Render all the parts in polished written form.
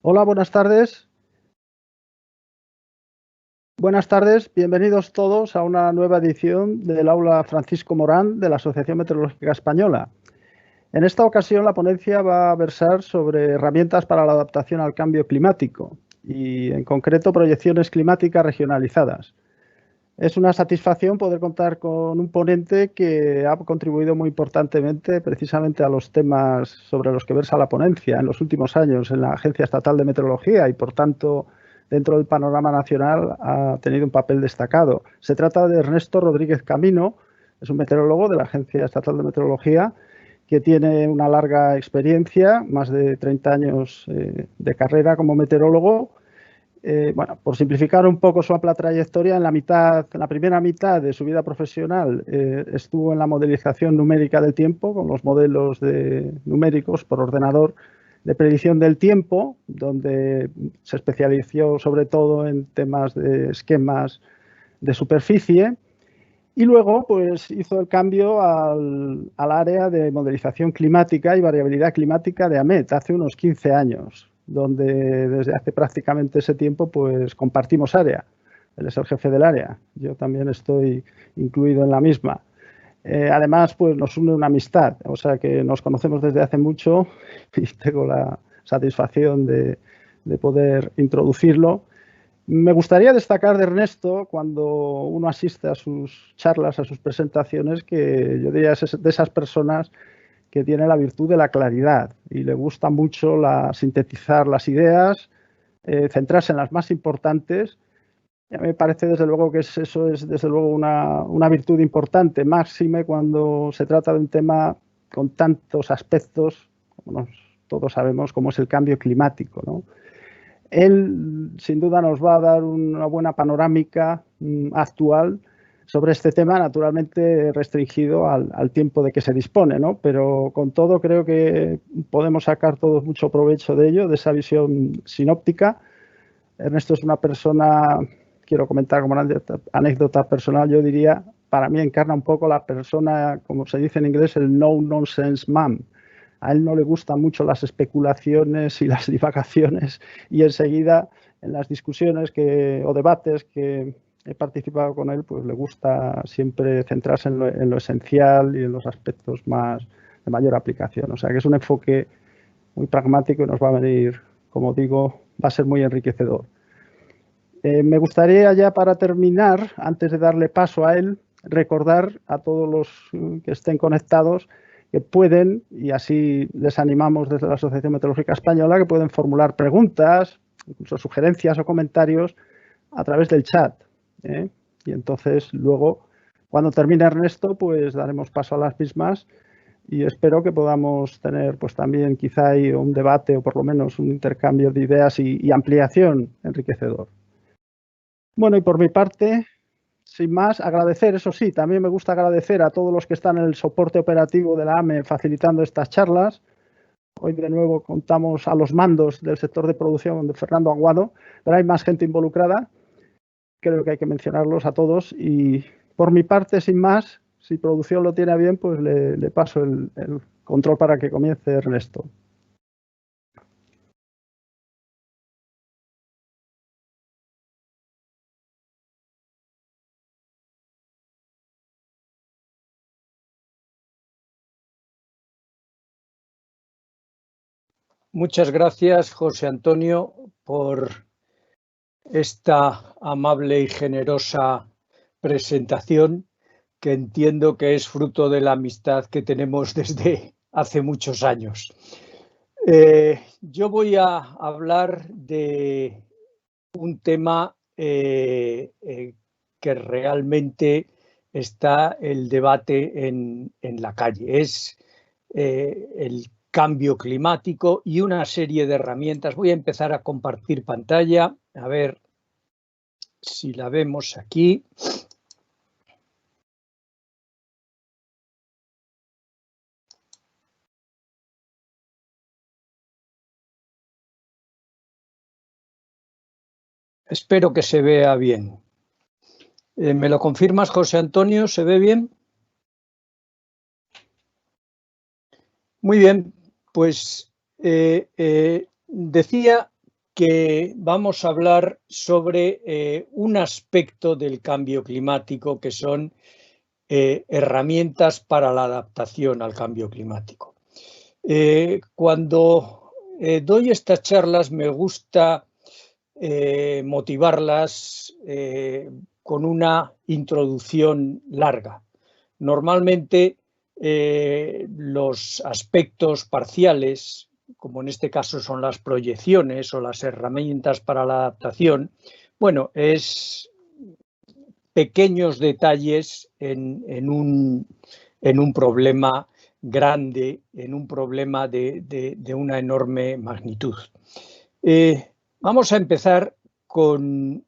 Hola, buenas tardes. Buenas tardes, bienvenidos todos a una nueva edición del Aula Francisco Morán de la Asociación Meteorológica Española. En esta ocasión la ponencia va a versar sobre herramientas para la adaptación al cambio climático y en concreto proyecciones climáticas regionalizadas. Es una satisfacción poder contar con un ponente que ha contribuido muy importantemente precisamente a los temas sobre los que versa la ponencia en los últimos años en la Agencia Estatal de Meteorología y, por tanto, dentro del panorama nacional ha tenido un papel destacado. Se trata de Ernesto Rodríguez Camino, es un meteorólogo de la Agencia Estatal de Meteorología que tiene una larga experiencia, más de 30 años de carrera como meteorólogo. Bueno, por simplificar un poco su amplia trayectoria, en la primera mitad de su vida profesional estuvo en la modelización numérica del tiempo, con los modelos numéricos por ordenador de predicción del tiempo, donde se especializó sobre todo en temas de esquemas de superficie. Y luego pues, hizo el cambio al área de modelización climática y variabilidad climática de AMET hace unos 15 años, donde desde hace prácticamente ese tiempo pues, compartimos área. Él es el jefe del área, yo también estoy incluido en la misma. Además, pues nos une una amistad, o sea que nos conocemos desde hace mucho y tengo la satisfacción de poder introducirlo. Me gustaría destacar de Ernesto, cuando uno asiste a sus charlas, a sus presentaciones, que yo diría es de esas personas que tiene la virtud de la claridad y le gusta mucho sintetizar las ideas, centrarse en las más importantes. Y a mí me parece desde luego que eso es desde luego una virtud importante, máxime cuando se trata de un tema con tantos aspectos, como todos sabemos, como es el cambio climático, ¿no? Él, sin duda, nos va a dar una buena panorámica actual sobre este tema, naturalmente restringido al tiempo de que se dispone, ¿no? Pero con todo creo que podemos sacar todos mucho provecho de ello, de esa visión sinóptica. Ernesto es una persona, quiero comentar como una anécdota personal, yo diría, para mí encarna un poco la persona, como se dice en inglés, el no-nonsense man. A él no le gustan mucho las especulaciones y las divagaciones y enseguida en las discusiones o debates que he participado con él, pues le gusta siempre centrarse en lo esencial y en los aspectos de mayor aplicación. O sea que es un enfoque muy pragmático y nos va a venir, como digo, va a ser muy enriquecedor. Me gustaría ya para terminar, antes de darle paso a él, recordar a todos los que estén conectados que pueden, y así les animamos desde la Asociación Meteorológica Española, que pueden formular preguntas, incluso sugerencias o comentarios a través del chat. Y entonces luego, cuando termine Ernesto, pues daremos paso a las mismas y espero que podamos tener pues también quizá ahí un debate o por lo menos un intercambio de ideas y ampliación enriquecedor. Bueno, y por mi parte, sin más, agradecer, eso sí, también me gusta agradecer a todos los que están en el soporte operativo de la AME facilitando estas charlas. Hoy de nuevo contamos a los mandos del sector de producción de Fernando Aguado, pero hay más gente involucrada. Creo que hay que mencionarlos a todos y por mi parte, sin más, si producción lo tiene bien, pues le paso el control para que comience Ernesto. Muchas gracias, José Antonio, por esta amable y generosa presentación, que entiendo que es fruto de la amistad que tenemos desde hace muchos años. Yo voy a hablar de un tema que realmente está el debate en la calle. Es el cambio climático y una serie de herramientas. Voy a empezar a compartir pantalla, a ver si la vemos aquí. Espero que se vea bien. ¿Me lo confirmas, José Antonio? ¿Se ve bien? Muy bien, pues decía que vamos a hablar sobre un aspecto del cambio climático que son herramientas para la adaptación al cambio climático. Cuando doy estas charlas me gusta motivarlas con una introducción larga. Normalmente los aspectos parciales, como en este caso son las proyecciones o las herramientas para la adaptación, bueno, es pequeños detalles en un problema grande, en un problema de una enorme magnitud. Vamos a empezar con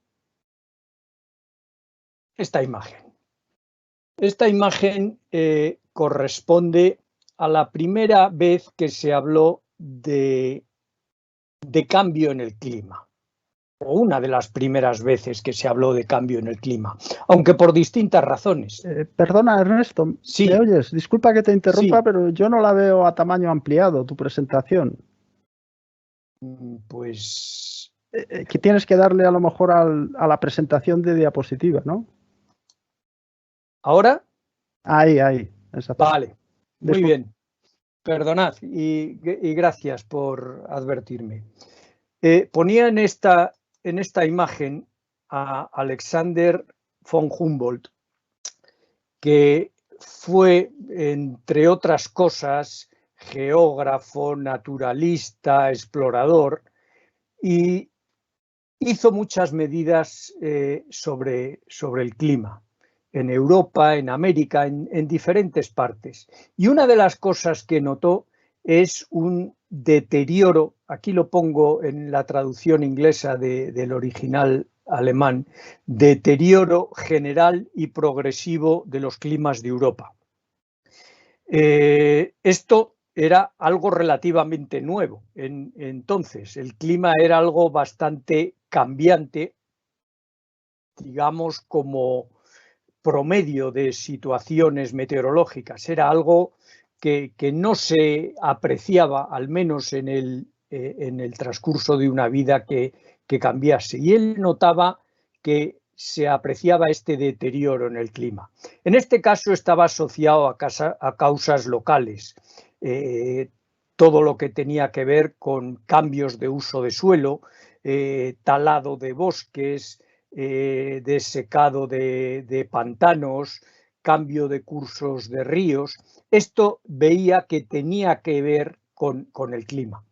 esta imagen. Esta imagen corresponde a la primera vez que se habló de cambio en el clima, o una de las primeras veces que se habló de cambio en el clima, aunque por distintas razones. Perdona, Ernesto, sí. ¿me oyes? Disculpa que te interrumpa, sí. Pero yo no la veo a tamaño ampliado, tu presentación. Pues... que tienes que darle a lo mejor a la presentación de diapositiva, ¿no? ¿Ahora? Ahí, exacto. Vale, muy bien. Perdonad y gracias por advertirme. Ponía en esta imagen a Alexander von Humboldt, que fue, entre otras cosas, geógrafo, naturalista, explorador, y hizo muchas medidas sobre el clima, en Europa, en América, en diferentes partes. Y una de las cosas que notó es un deterioro, aquí lo pongo en la traducción inglesa del original alemán, deterioro general y progresivo de los climas de Europa. Esto era algo relativamente nuevo. Entonces, el clima era algo bastante cambiante, digamos, como promedio de situaciones meteorológicas. Era algo que no se apreciaba, al menos en el transcurso de una vida que cambiase. Y él notaba que se apreciaba este deterioro en el clima. En este caso estaba asociado a causas locales. Todo lo que tenía que ver con cambios de uso de suelo, talado de bosques, desecado de pantanos, cambio de cursos de ríos. Esto veía que tenía que ver con el clima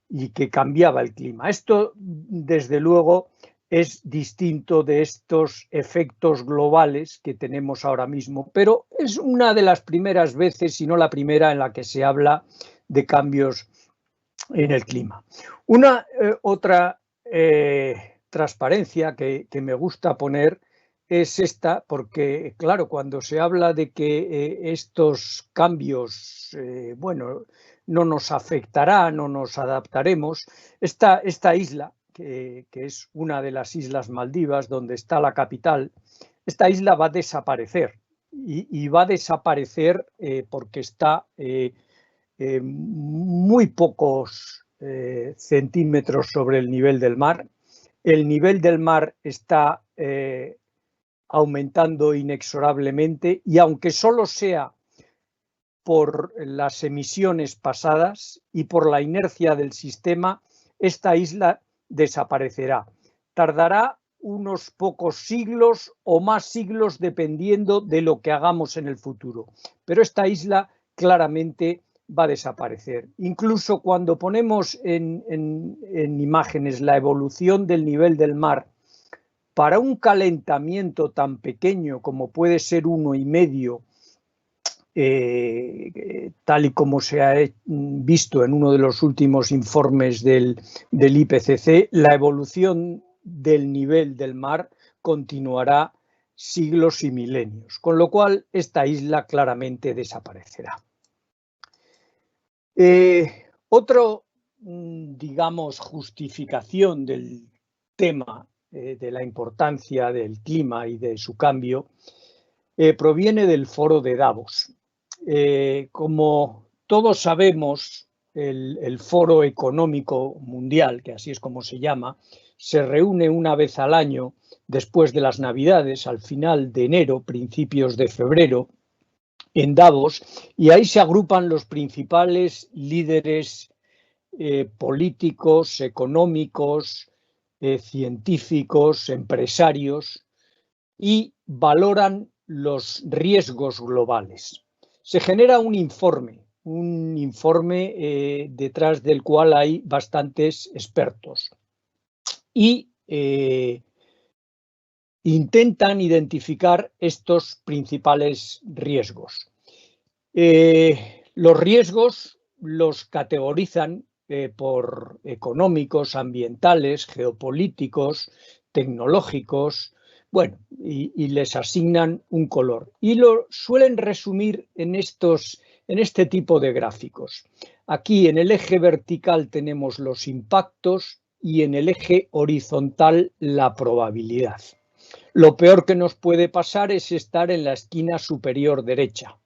y que cambiaba el clima. Esto, desde luego, es distinto de estos efectos globales que tenemos ahora mismo, pero es una de las primeras veces, si no la primera, en la que se habla de cambios en el clima. Una otra transparencia que me gusta poner es esta, porque claro, cuando se habla de que estos cambios, bueno, no nos afectará, no nos adaptaremos, esta isla, que es una de las Islas Maldivas, donde está la capital, esta isla va a desaparecer y va a desaparecer porque está muy pocos centímetros sobre el nivel del mar. El nivel del mar está aumentando inexorablemente y aunque solo sea por las emisiones pasadas y por la inercia del sistema, esta isla desaparecerá. Tardará unos pocos siglos o más siglos dependiendo de lo que hagamos en el futuro. Pero esta isla claramente va a desaparecer. Incluso cuando ponemos en imágenes la evolución del nivel del mar para un calentamiento tan pequeño como puede ser 1,5, tal y como se ha visto en uno de los últimos informes del IPCC, la evolución del nivel del mar continuará siglos y milenios, con lo cual esta isla claramente desaparecerá. Otro, digamos, justificación del tema de la importancia del clima y de su cambio proviene del Foro de Davos. Como todos sabemos, el Foro Económico Mundial, que así es como se llama, se reúne una vez al año después de las Navidades, al final de enero, principios de febrero, en Davos, y ahí se agrupan los principales líderes políticos, económicos, científicos, empresarios, y valoran los riesgos globales. Se genera un informe detrás del cual hay bastantes expertos y intentan identificar estos principales riesgos. Los riesgos los categorizan por económicos, ambientales, geopolíticos, tecnológicos, bueno, y les asignan un color. Y lo suelen resumir en este tipo de gráficos. Aquí en el eje vertical tenemos los impactos y en el eje horizontal la probabilidad. Lo peor que nos puede pasar es estar en la esquina superior derecha.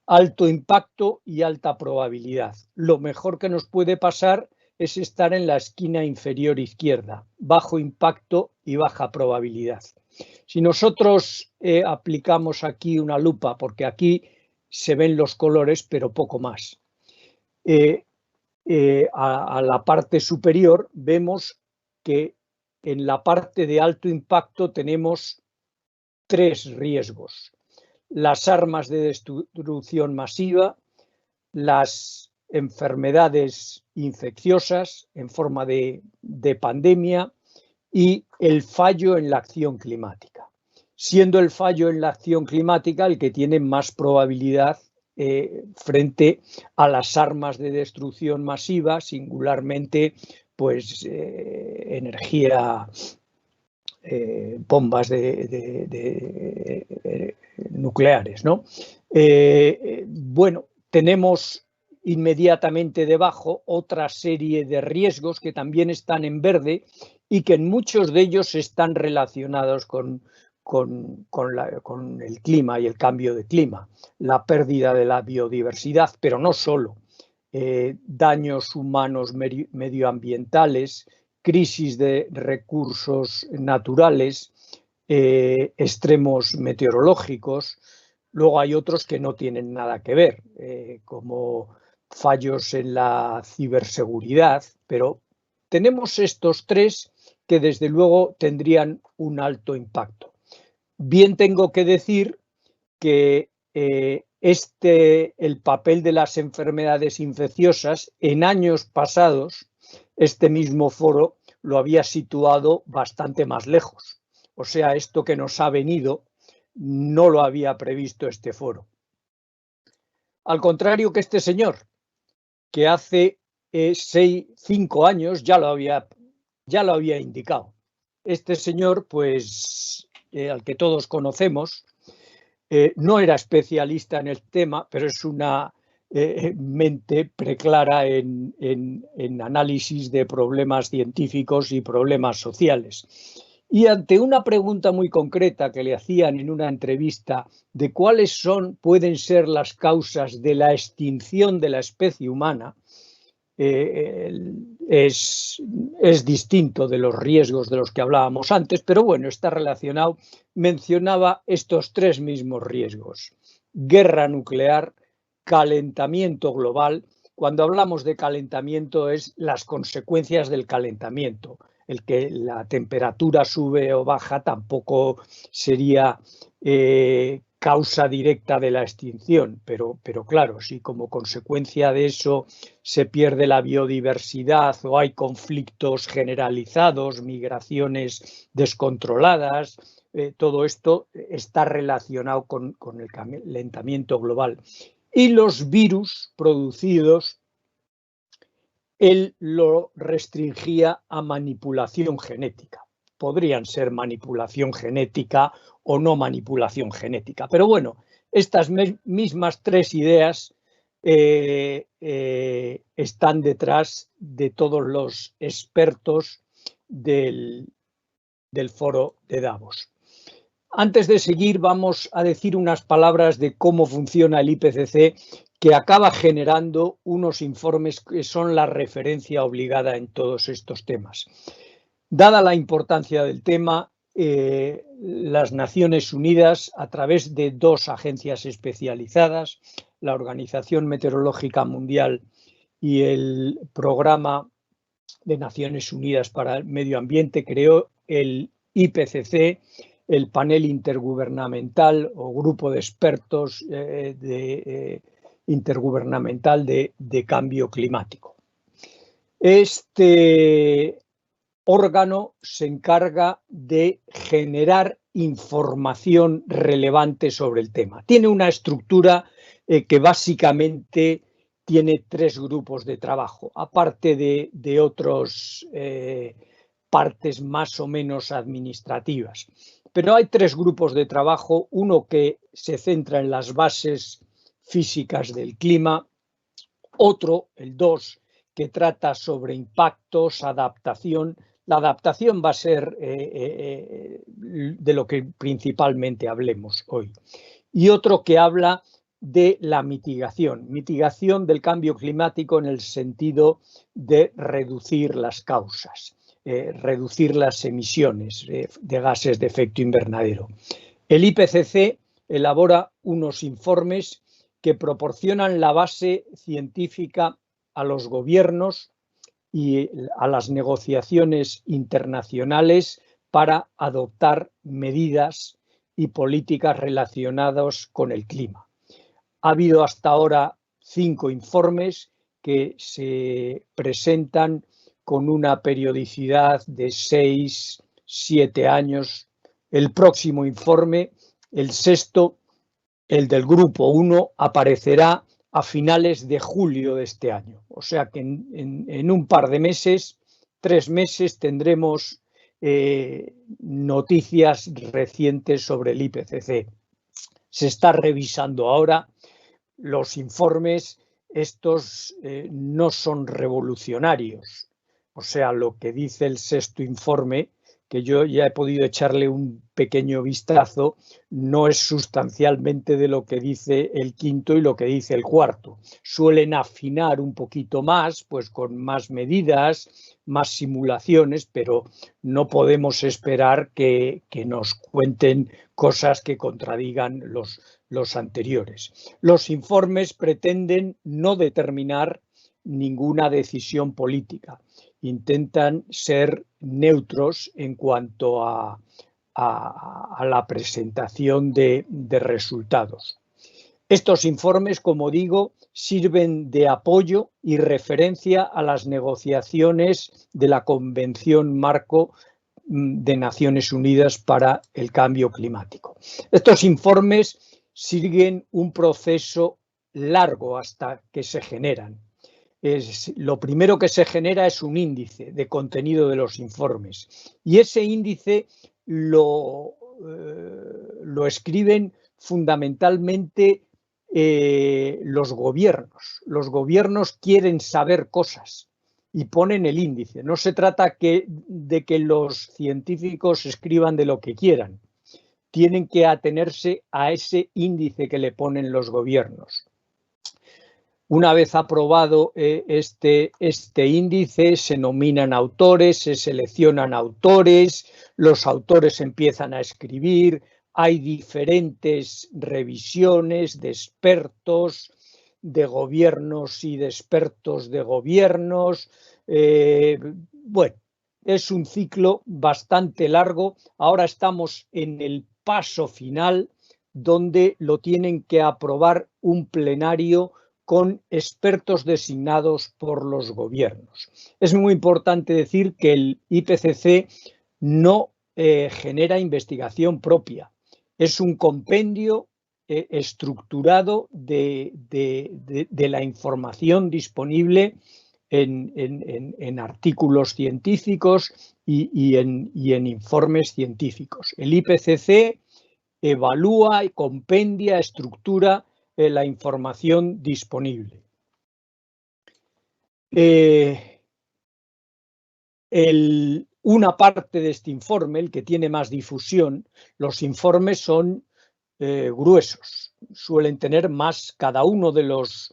Alto impacto y alta probabilidad. Lo mejor que nos puede pasar es estar en la esquina inferior izquierda. Bajo impacto y baja probabilidad. Si nosotros aplicamos aquí una lupa, porque aquí se ven los colores, pero poco más, a la parte superior vemos que en la parte de alto impacto tenemos 3 riesgos. Las armas de destrucción masiva, las enfermedades infecciosas en forma de pandemia y el fallo en la acción climática, siendo el fallo en la acción climática el que tiene más probabilidad frente a las armas de destrucción masiva, singularmente pues energía, bombas nucleares, ¿no? Bueno, tenemos inmediatamente debajo otra serie de riesgos que también están en verde y que en muchos de ellos están relacionados con el clima y el cambio de clima, la pérdida de la biodiversidad, pero no solo, daños humanos medioambientales, crisis de recursos naturales, extremos meteorológicos. Luego hay otros que no tienen nada que ver, como fallos en la ciberseguridad, pero tenemos estos 3 que desde luego tendrían un alto impacto. Bien tengo que decir que el papel de las enfermedades infecciosas en años pasados, este mismo foro lo había situado bastante más lejos. O sea, esto que nos ha venido no lo había previsto este foro. Al contrario que este señor, que hace 5 años ya lo había indicado. Este señor, pues, al que todos conocemos, no era especialista en el tema, pero es una mente preclara en análisis de problemas científicos y problemas sociales. Y ante una pregunta muy concreta que le hacían en una entrevista de cuáles pueden ser las causas de la extinción de la especie humana, es distinto de los riesgos de los que hablábamos antes, pero bueno, está relacionado. Mencionaba estos 3 mismos riesgos: guerra nuclear, calentamiento global. Cuando hablamos de calentamiento es las consecuencias del calentamiento. El que la temperatura sube o baja tampoco sería causa directa de la extinción, pero claro, si como consecuencia de eso se pierde la biodiversidad o hay conflictos generalizados, migraciones descontroladas, todo esto está relacionado con el calentamiento global. Y los virus producidos, él lo restringía a manipulación genética. Podrían ser manipulación genética o no manipulación genética. Pero bueno, estas mismas 3 ideas están detrás de todos los expertos del foro de Davos. Antes de seguir, vamos a decir unas palabras de cómo funciona el IPCC, que acaba generando unos informes que son la referencia obligada en todos estos temas. Dada la importancia del tema, las Naciones Unidas, a través de dos agencias especializadas, la Organización Meteorológica Mundial y el Programa de Naciones Unidas para el Medio Ambiente, creó el IPCC, el Panel Intergubernamental o Grupo de Expertos Intergubernamental de Cambio Climático. Este órgano se encarga de generar información relevante sobre el tema. Tiene una estructura que básicamente tiene tres grupos de trabajo, aparte de otras partes más o menos administrativas. Pero hay tres grupos de trabajo, uno que se centra en las bases físicas del clima, otro, el 2, que trata sobre impactos, adaptación. La adaptación va a ser de lo que principalmente hablemos hoy. Y otro que habla de la mitigación del cambio climático en el sentido de reducir las causas, reducir las emisiones de gases de efecto invernadero. El IPCC elabora unos informes que proporcionan la base científica a los gobiernos y a las negociaciones internacionales para adoptar medidas y políticas relacionadas con el clima. Ha habido hasta ahora 5 informes que se presentan con una periodicidad de 6-7 años. El próximo informe, el 6º, el del Grupo 1, aparecerá a finales de julio de este año. O sea que en un par de meses, 3 meses, tendremos noticias recientes sobre el IPCC. Se está revisando ahora los informes. Estos no son revolucionarios. O sea, lo que dice el 6º informe, que yo ya he podido echarle un pequeño vistazo, no es sustancialmente de lo que dice el 5º y lo que dice el 4º. Suelen afinar un poquito más, pues con más medidas, más simulaciones, pero no podemos esperar que nos cuenten cosas que contradigan los anteriores. Los informes pretenden no determinar ninguna decisión política. Intentan ser neutros en cuanto a la presentación de resultados. Estos informes, como digo, sirven de apoyo y referencia a las negociaciones de la Convención Marco de Naciones Unidas para el Cambio Climático. Estos informes siguen un proceso largo hasta que se generan. Lo primero que se genera es un índice de contenido de los informes y ese índice lo escriben fundamentalmente los gobiernos. Los gobiernos quieren saber cosas y ponen el índice. No se trata de que los científicos escriban de lo que quieran. Tienen que atenerse a ese índice que le ponen los gobiernos. Una vez aprobado este índice, se nominan autores, se seleccionan autores, los autores empiezan a escribir, hay diferentes revisiones de expertos, de gobiernos y de expertos de gobiernos. Bueno, es un ciclo bastante largo. Ahora estamos en el paso final, donde lo tienen que aprobar un plenario con expertos designados por los gobiernos. Es muy importante decir que el IPCC no genera investigación propia. Es un compendio estructurado de la información disponible en artículos científicos y en informes científicos. El IPCC evalúa y compendia, estructura la información disponible. Una parte de este informe, el que tiene más difusión, los informes son gruesos. suelen tener más, cada uno de los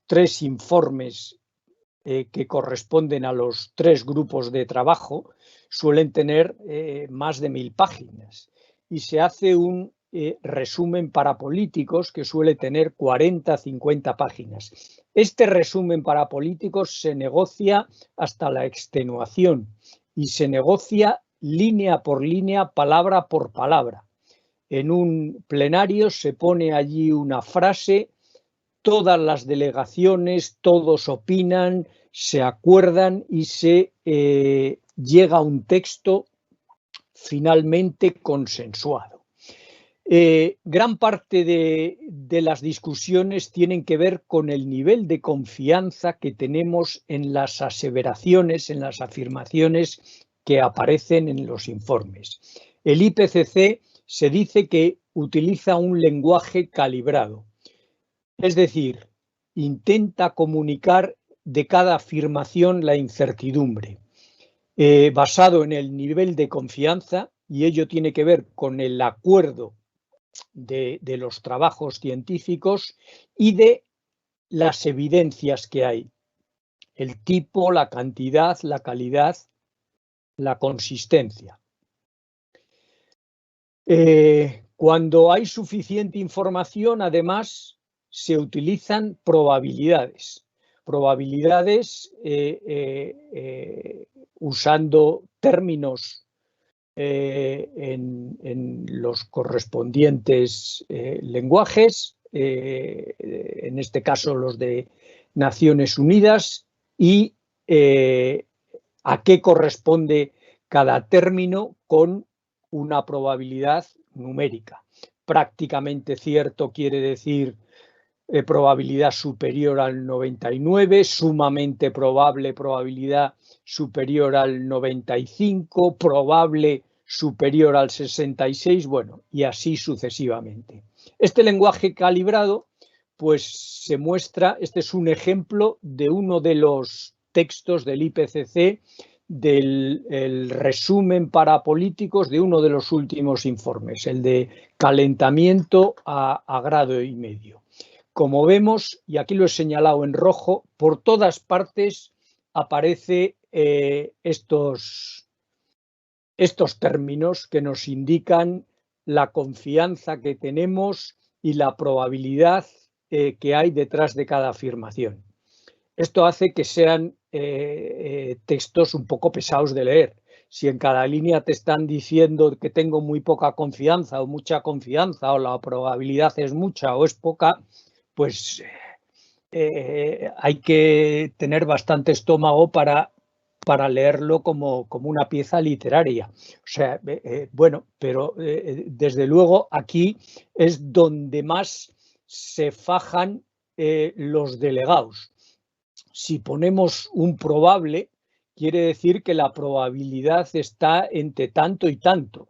3 informes que corresponden a los 3 grupos de trabajo, suelen tener más de 1000 páginas. Y se hace un resumen para políticos que suele tener 40-50 páginas. Este resumen para políticos se negocia hasta la extenuación y se negocia línea por línea, palabra por palabra. En un plenario se pone allí una frase, todas las delegaciones, todos opinan, se acuerdan y se llega a un texto finalmente consensuado. Gran parte de las discusiones tienen que ver con el nivel de confianza que tenemos en las aseveraciones, en las afirmaciones que aparecen en los informes. El IPCC se dice que utiliza un lenguaje calibrado, es decir, intenta comunicar de cada afirmación la incertidumbre, basado en el nivel de confianza, y ello tiene que ver con el acuerdo de los trabajos científicos y de las evidencias que hay, el tipo, la cantidad, la calidad, la consistencia. Cuando hay suficiente información, además, se utilizan probabilidades. Probabilidades usando términos en los correspondientes lenguajes, en este caso los de Naciones Unidas, y a qué corresponde cada término con una probabilidad numérica. Prácticamente cierto quiere decir probabilidad superior al 99, sumamente probable, probabilidad superior al 95, probable superior al 66, bueno, y así sucesivamente. Este lenguaje calibrado, pues se muestra, este es un ejemplo de uno de los textos del IPCC, del resumen para políticos de uno de los últimos informes, el de calentamiento a grado y medio. Como vemos, y aquí lo he señalado en rojo, por todas partes aparecen estos términos que nos indican la confianza que tenemos y la probabilidad que hay detrás de cada afirmación. Esto hace que sean textos un poco pesados de leer. Si en cada línea te están diciendo que tengo muy poca confianza o mucha confianza, o la probabilidad es mucha o es poca, pues hay que tener bastante estómago para leerlo como una pieza literaria. O sea, bueno, pero desde luego aquí es donde más se fajan los delegados. Si ponemos un probable, quiere decir que la probabilidad está entre tanto y tanto.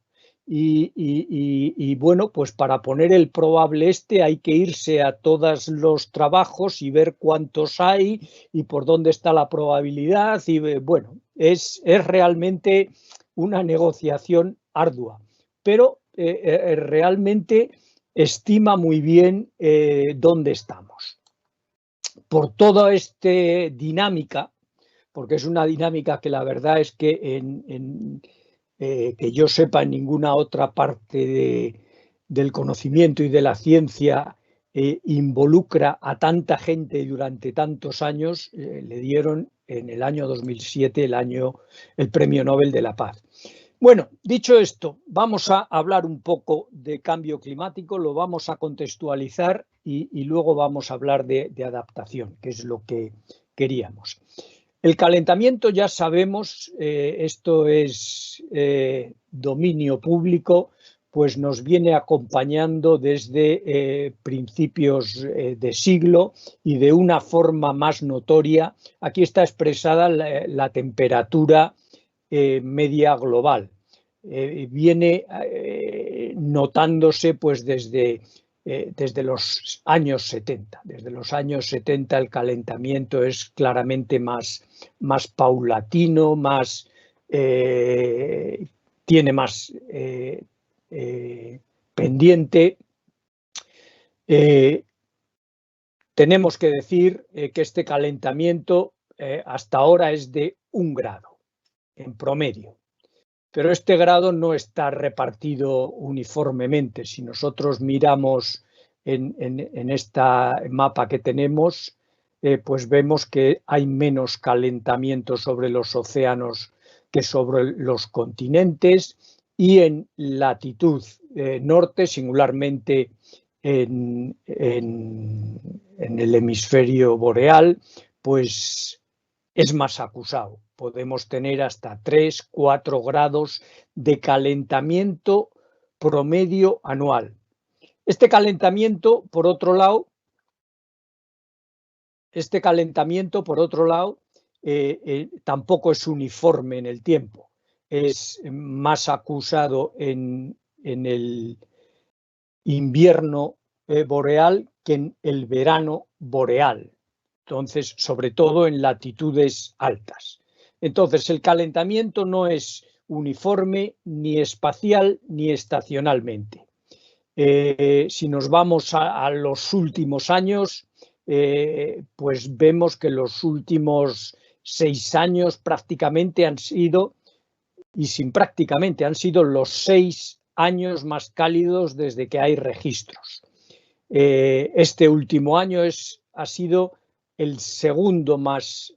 Y bueno, pues para poner el probable hay que irse a todos los trabajos y ver cuántos hay y por dónde está la probabilidad. Y bueno, es realmente una negociación ardua, pero realmente estima muy bien dónde estamos. Por toda esta dinámica, porque es una dinámica que la verdad es que que yo sepa en ninguna otra parte del conocimiento y de la ciencia involucra a tanta gente durante tantos años, le dieron en el año 2007 el Premio Nobel de la Paz. Bueno, dicho esto, vamos a hablar un poco de cambio climático, lo vamos a contextualizar y luego vamos a hablar de adaptación, que es lo que queríamos. El calentamiento, ya sabemos, esto es dominio público, pues nos viene acompañando desde principios de siglo y de una forma más notoria. Aquí está expresada la temperatura media global. Viene notándose pues desde los años 70. Desde los años 70 el calentamiento es claramente más paulatino, tiene más pendiente, Tenemos que decir que este calentamiento hasta ahora es de 1 grado en promedio, pero este grado no está repartido uniformemente. Si nosotros miramos en este mapa que tenemos, pues vemos que hay menos calentamiento sobre los océanos que sobre los continentes, y en latitud norte, singularmente en el hemisferio boreal, pues es más acusado. Podemos tener hasta 3, 4 grados de calentamiento promedio anual. Este calentamiento, por otro lado, tampoco es uniforme en el tiempo. Es más acusado en el invierno boreal que en el verano boreal. Entonces, sobre todo en latitudes altas. Entonces, el calentamiento no es uniforme ni espacial ni estacionalmente. Si nos vamos a los últimos años, pues vemos que los últimos 6 años prácticamente han sido, y sin prácticamente, han sido los 6 años más cálidos desde que hay registros. Este último año ha sido el segundo más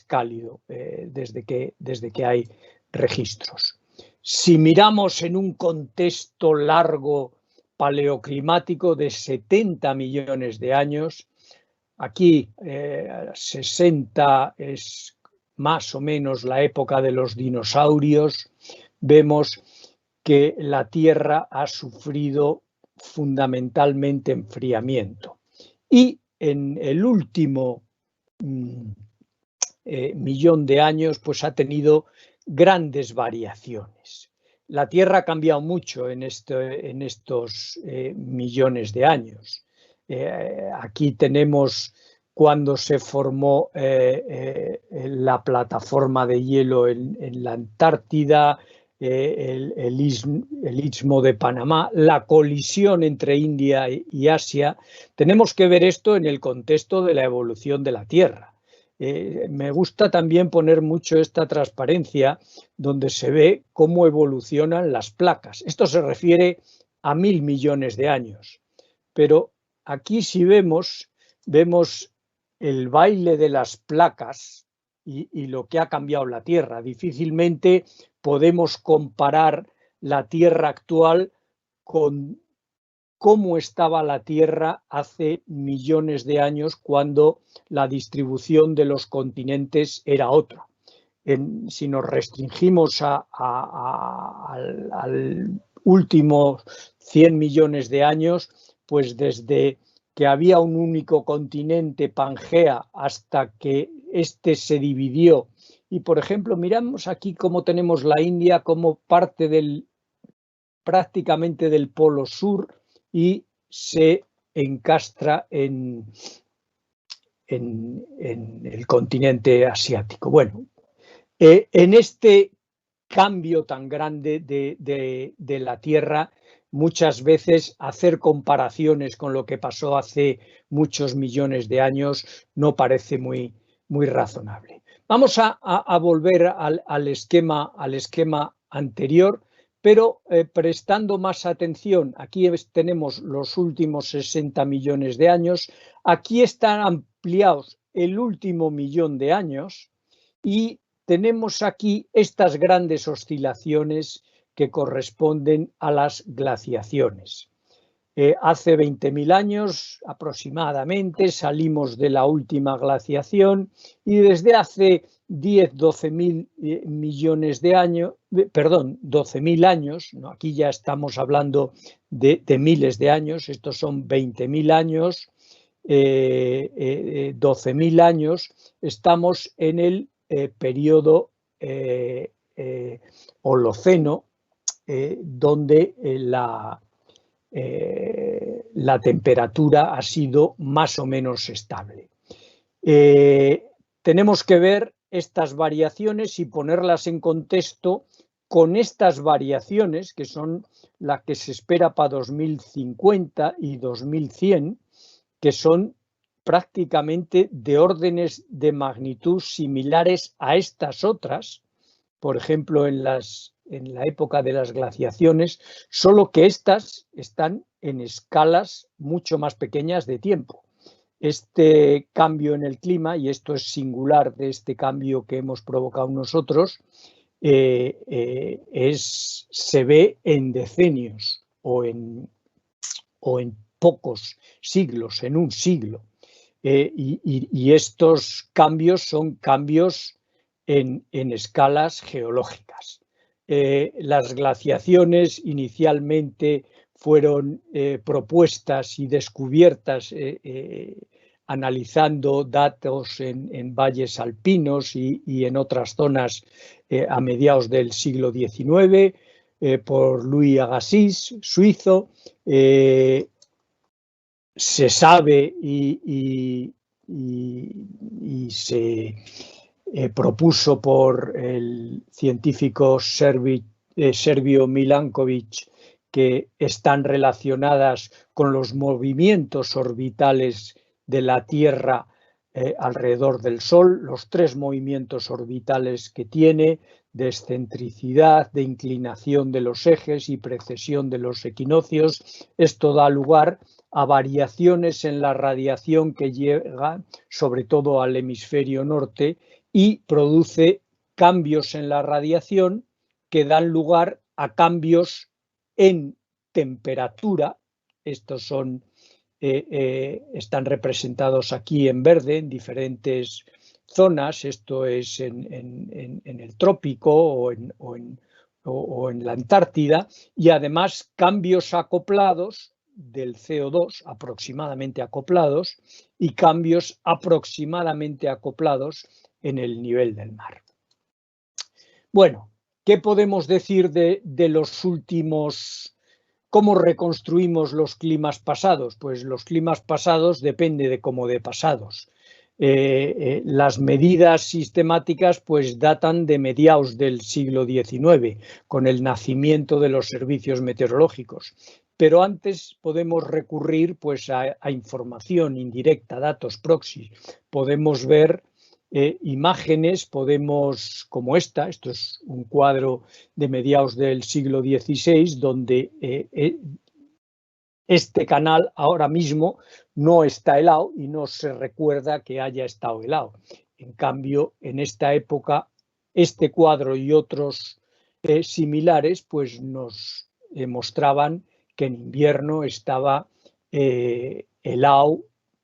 cálido desde que hay registros. Si miramos en un contexto largo paleoclimático de 70 millones de años, aquí 60 es más o menos la época de los dinosaurios, vemos que la Tierra ha sufrido fundamentalmente enfriamiento. Y en el último millón de años, pues ha tenido grandes variaciones. La Tierra ha cambiado mucho en estos millones de años. Aquí tenemos cuando se formó la plataforma de hielo en la Antártida, el istmo de Panamá, la colisión entre India y Asia. Tenemos que ver esto en el contexto de la evolución de la Tierra. Me gusta también poner mucho esta transparencia donde se ve cómo evolucionan las placas. Esto se refiere a 1000 millones de años, pero aquí si vemos el baile de las placas y lo que ha cambiado la Tierra. Difícilmente podemos comparar la Tierra actual con cómo estaba la Tierra hace millones de años, cuando la distribución de los continentes era otra. Si nos restringimos al último 100 millones de años, pues desde que había un único continente, Pangea, hasta que este se dividió. Y, por ejemplo, miramos aquí cómo tenemos la India como parte prácticamente del polo sur, y se encastra en el continente asiático. Bueno, en este cambio tan grande de la Tierra, muchas veces hacer comparaciones con lo que pasó hace muchos millones de años no parece muy razonable. Vamos a volver al esquema anterior, pero prestando más atención. Aquí tenemos los últimos 60 millones de años. Aquí están ampliados el último millón de años, y tenemos aquí estas grandes oscilaciones que corresponden a las glaciaciones. Hace 20.000 años aproximadamente salimos de la última glaciación, y desde hace 12.000 millones de años, perdón, 12.000 años, no, aquí ya estamos hablando de miles de años, estos son 20.000 años, 12.000 años, estamos en el periodo Holoceno, donde la temperatura ha sido más o menos estable. Tenemos que ver estas variaciones y ponerlas en contexto con estas variaciones, que son las que se espera para 2050 y 2100, que son prácticamente de órdenes de magnitud similares a estas otras, por ejemplo, en la época de las glaciaciones, solo que estas están en escalas mucho más pequeñas de tiempo. Este cambio en el clima, y esto es singular de este cambio que hemos provocado nosotros, se ve en decenios o en pocos siglos, en un siglo. Y estos cambios son cambios en escalas geológicas. Las glaciaciones inicialmente fueron propuestas y descubiertas analizando datos en valles alpinos y en otras zonas a mediados del siglo XIX por Louis Agassiz, suizo. Se sabe y se propuso por el científico serbio Milanković que están relacionadas con los movimientos orbitales de la Tierra alrededor del Sol, los 3 movimientos orbitales que tiene, de excentricidad, de inclinación de los ejes y precesión de los equinoccios. Esto da lugar a variaciones en la radiación que llega sobre todo al hemisferio norte y produce cambios en la radiación que dan lugar a cambios en temperatura. Estos son están representados aquí en verde en diferentes zonas. Esto es en el trópico o en la Antártida, y además cambios acoplados del CO2, aproximadamente acoplados, y cambios aproximadamente acoplados en el nivel del mar. Bueno, ¿qué podemos decir de los últimos? ¿Cómo reconstruimos los climas pasados? Pues los climas pasados depende de cómo de pasados. Las medidas sistemáticas pues datan de mediados del siglo XIX, con el nacimiento de los servicios meteorológicos. Pero antes podemos recurrir pues a información indirecta, datos proxy. Podemos ver imágenes, como esto es un cuadro de mediados del siglo XVI, donde este canal ahora mismo no está helado y no se recuerda que haya estado helado. En cambio, en esta época, este cuadro y otros similares pues nos mostraban que en invierno estaba helado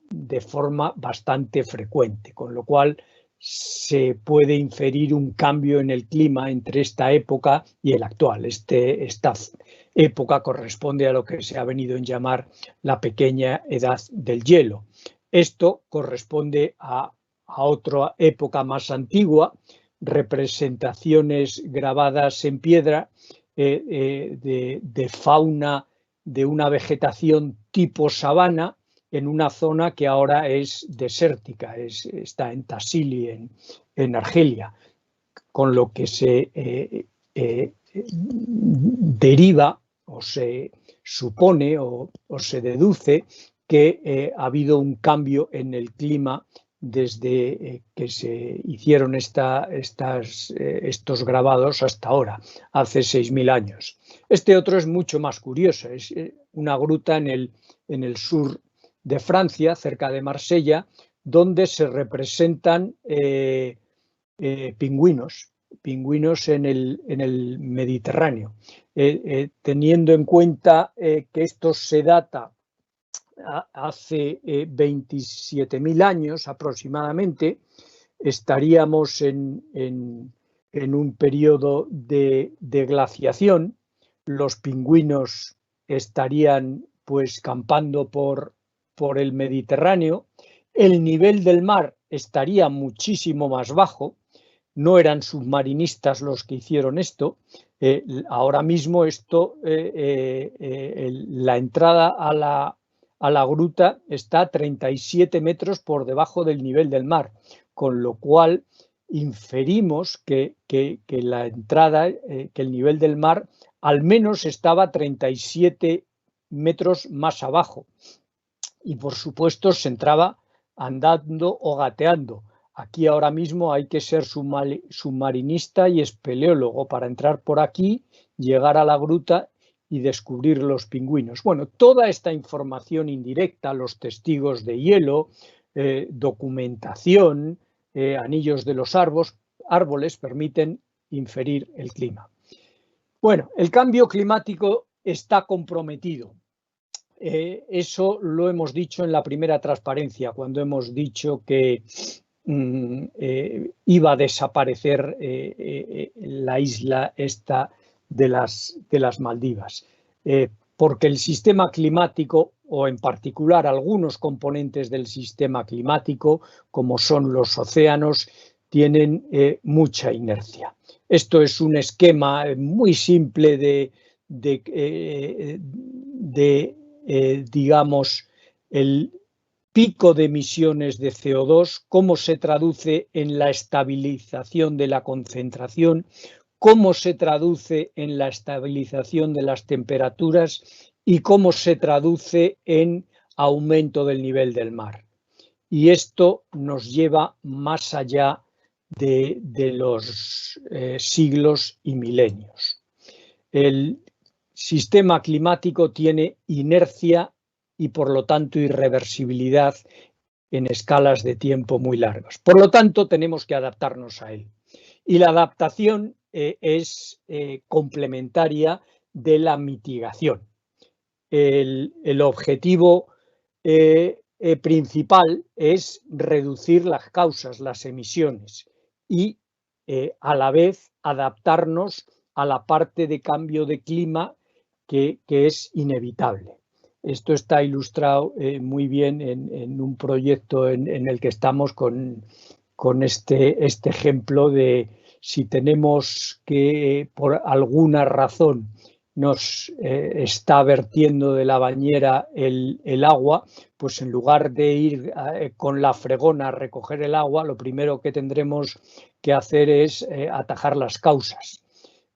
de forma bastante frecuente, con lo cual se puede inferir un cambio en el clima entre esta época y el actual. Esta época corresponde a lo que se ha venido a llamar la pequeña edad del hielo. Esto corresponde a otra época más antigua, representaciones grabadas en piedra de fauna de una vegetación tipo sabana en una zona que ahora es desértica, está en Tassili, en Argelia, con lo que se deriva o se supone o se deduce que ha habido un cambio en el clima desde que se hicieron estos grabados hasta ahora, hace 6.000 años. Este otro es mucho más curioso, es una gruta en el sur de Francia, cerca de Marsella, donde se representan pingüinos en el Mediterráneo. Teniendo en cuenta que esto se data hace 27.000 años aproximadamente, estaríamos en un periodo de glaciación. Los pingüinos estarían pues campando por el Mediterráneo. El nivel del mar estaría muchísimo más bajo. No eran submarinistas los que hicieron esto. Ahora mismo la entrada a la gruta está a 37 metros por debajo del nivel del mar, con lo cual inferimos que la entrada, que el nivel del mar al menos estaba 37 metros más abajo. y por supuesto se entraba andando o gateando. Aquí ahora mismo hay que ser submarinista y espeleólogo para entrar por aquí, llegar a la gruta y descubrir los pingüinos. Bueno, toda esta información indirecta, los testigos de hielo, documentación, anillos de los árboles permiten inferir el clima. Bueno, el cambio climático está comprometido. Eso lo hemos dicho en la primera transparencia, cuando hemos dicho que iba a desaparecer la isla esta de las Maldivas, porque el sistema climático, o en particular algunos componentes del sistema climático, como son los océanos, tienen mucha inercia. Esto es un esquema muy simple digamos, el pico de emisiones de CO2, cómo se traduce en la estabilización de la concentración, cómo se traduce en la estabilización de las temperaturas y cómo se traduce en aumento del nivel del mar. Y esto nos lleva más allá de los siglos y milenios. El sistema climático tiene inercia y por lo tanto irreversibilidad en escalas de tiempo muy largas. Por lo tanto, tenemos que adaptarnos a él. Y la adaptación es complementaria de la mitigación. El objetivo principal es reducir las causas, las emisiones, y a la vez adaptarnos a la parte de cambio de clima que es inevitable. Esto está ilustrado muy bien en un proyecto en el que estamos con este ejemplo de si tenemos que por alguna razón nos está vertiendo de la bañera el agua, pues en lugar de ir con la fregona a recoger el agua, lo primero que tendremos que hacer es atajar las causas,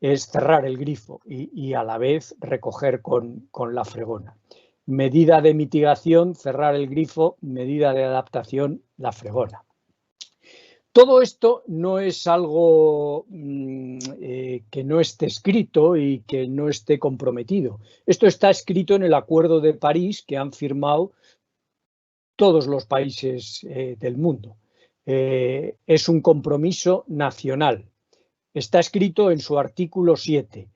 es cerrar el grifo y a la vez recoger con la fregona. Medida de mitigación, cerrar el grifo; medida de adaptación, la fregona. Todo esto no es algo que no esté escrito y que no esté comprometido. Esto está escrito en el Acuerdo de París que han firmado todos los países del mundo. Es un compromiso nacional. Está escrito en su artículo 7.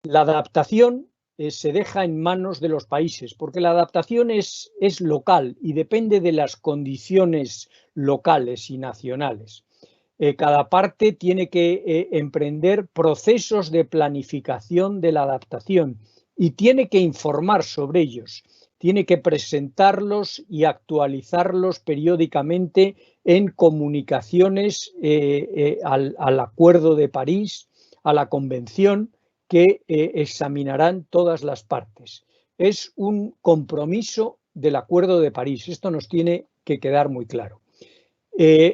La adaptación se deja en manos de los países, porque la adaptación es local y depende de las condiciones locales y nacionales. Cada parte tiene que emprender procesos de planificación de la adaptación y tiene que informar sobre ellos, tiene que presentarlos y actualizarlos periódicamente en comunicaciones al Acuerdo de París, a la Convención, que examinarán todas las partes. Es un compromiso del Acuerdo de París. Esto nos tiene que quedar muy claro.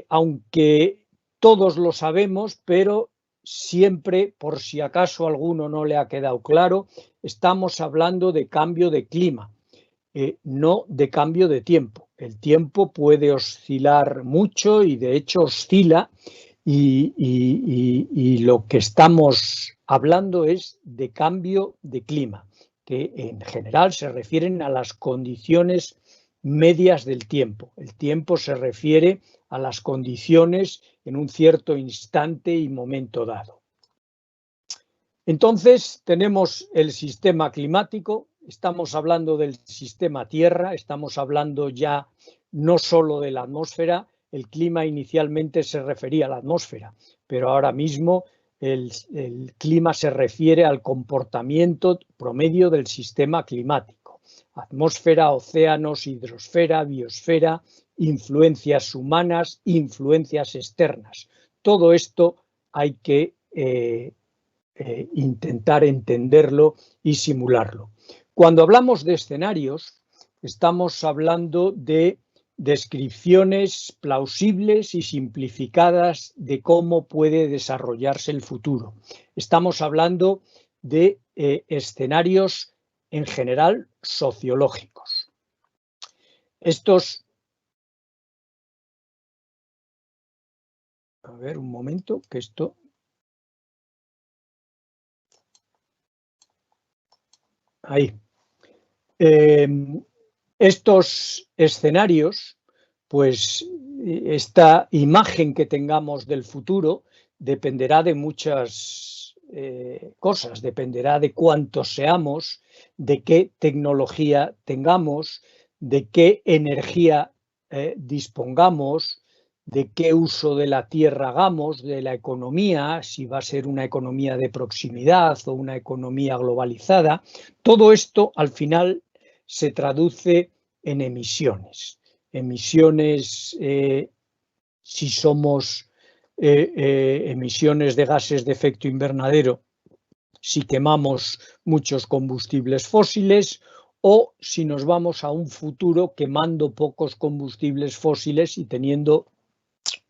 Aunque todos lo sabemos, pero siempre, por si acaso a alguno no le ha quedado claro, estamos hablando de cambio de clima, no de cambio de tiempo. El tiempo puede oscilar mucho y de hecho oscila, y lo que estamos hablando es de cambio de clima, que en general se refieren a las condiciones medias del tiempo. El tiempo se refiere a las condiciones en un cierto instante y momento dado. Entonces tenemos el sistema climático, estamos hablando del sistema Tierra, estamos hablando ya no solo de la atmósfera. El clima inicialmente se refería a la atmósfera, pero ahora mismo el clima se refiere al comportamiento promedio del sistema climático. Atmósfera, océanos, hidrosfera, biosfera, influencias humanas, influencias externas. Todo esto hay que intentar entenderlo y simularlo. Cuando hablamos de escenarios, estamos hablando de descripciones plausibles y simplificadas de cómo puede desarrollarse el futuro. Estamos hablando de escenarios en general sociológicos. Estos... A ver, un momento, que esto... Ahí. Estos escenarios, pues esta imagen que tengamos del futuro dependerá de muchas cosas, dependerá de cuántos seamos, de qué tecnología tengamos, de qué energía dispongamos, de qué uso de la tierra hagamos, de la economía, si va a ser una economía de proximidad o una economía globalizada. Todo esto al final se traduce en emisiones. Emisiones, si somos emisiones de gases de efecto invernadero, si quemamos muchos combustibles fósiles, o si nos vamos a un futuro quemando pocos combustibles fósiles y teniendo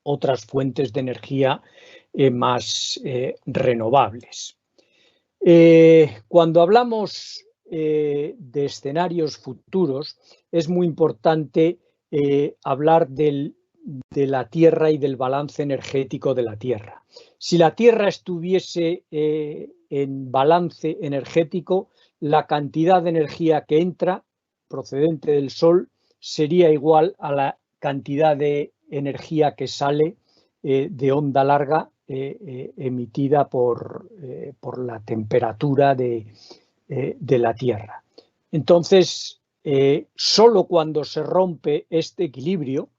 otras fuentes de energía más renovables. Cuando hablamos de escenarios futuros, es muy importante hablar de la Tierra y del balance energético de la Tierra. Si la Tierra estuviese en balance energético, la cantidad de energía que entra procedente del Sol sería igual a la cantidad de energía que sale de onda larga emitida por la temperatura de la Tierra. Entonces, solo cuando se rompe este equilibrio,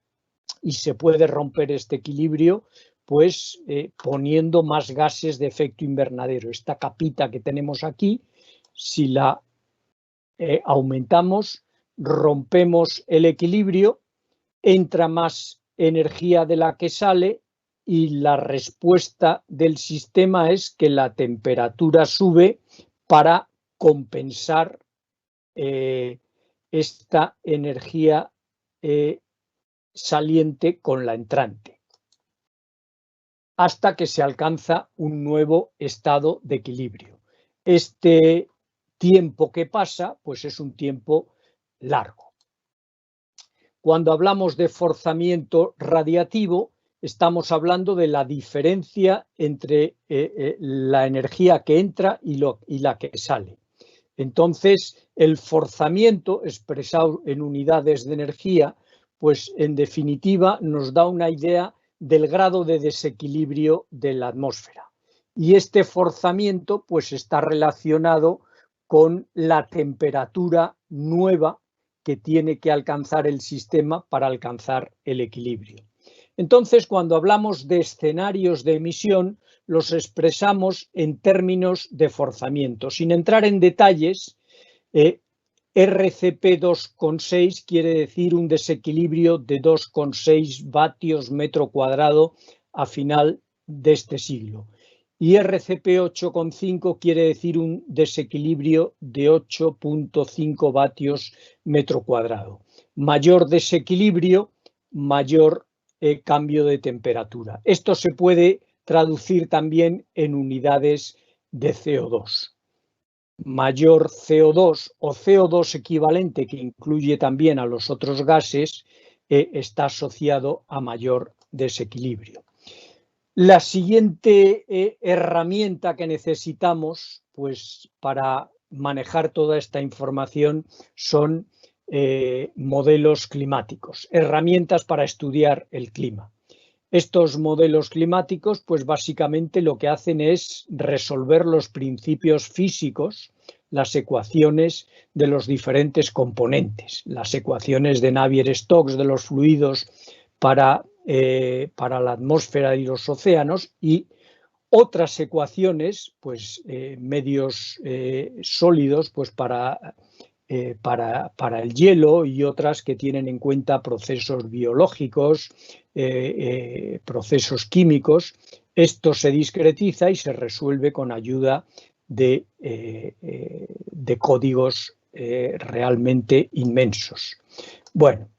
y se puede romper este equilibrio, pues poniendo más gases de efecto invernadero. Esta capita que tenemos aquí, si la aumentamos, rompemos el equilibrio, entra más energía de la que sale y la respuesta del sistema es que la temperatura sube para compensar esta energía saliente con la entrante, hasta que se alcanza un nuevo estado de equilibrio. Este tiempo que pasa, pues es un tiempo largo. Cuando hablamos de forzamiento radiativo, estamos hablando de la diferencia entre la energía que entra y la que sale. Entonces, el forzamiento, expresado en unidades de energía, pues en definitiva nos da una idea del grado de desequilibrio de la atmósfera. Y este forzamiento pues está relacionado con la temperatura nueva que tiene que alcanzar el sistema para alcanzar el equilibrio. Entonces, cuando hablamos de escenarios de emisión, los expresamos en términos de forzamiento. Sin entrar en detalles, RCP 2,6 quiere decir un desequilibrio de 2,6 vatios metro cuadrado a final de este siglo. Y RCP 8,5 quiere decir un desequilibrio de 8,5 vatios metro cuadrado. Mayor desequilibrio, mayor cambio de temperatura. Esto se puede traducir también en unidades de CO2. Mayor CO2 o CO2 equivalente, que incluye también a los otros gases, está asociado a mayor desequilibrio. La siguiente herramienta que necesitamos, pues, para manejar toda esta información son modelos climáticos, herramientas para estudiar el clima. Estos modelos climáticos, pues básicamente lo que hacen es resolver los principios físicos, las ecuaciones de los diferentes componentes, las ecuaciones de Navier-Stokes de los fluidos para la atmósfera y los océanos, y otras ecuaciones, pues medios sólidos, pues para el hielo, y otras que tienen en cuenta procesos biológicos, procesos químicos. Esto se discretiza y se resuelve con ayuda de códigos realmente inmensos. Bueno,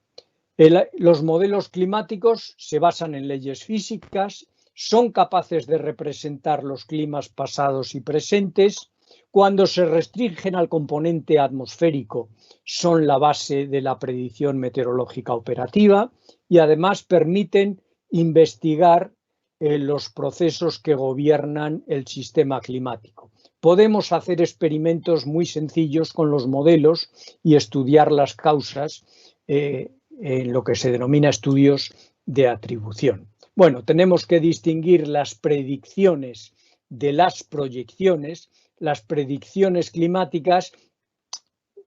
los modelos climáticos se basan en leyes físicas, son capaces de representar los climas pasados y presentes, Cuando se restringen al componente atmosférico, son la base de la predicción meteorológica operativa y además permiten investigar los procesos que gobiernan el sistema climático. Podemos hacer experimentos muy sencillos con los modelos y estudiar las causas en lo que se denomina estudios de atribución. Bueno, tenemos que distinguir las predicciones de las proyecciones. Las predicciones climáticas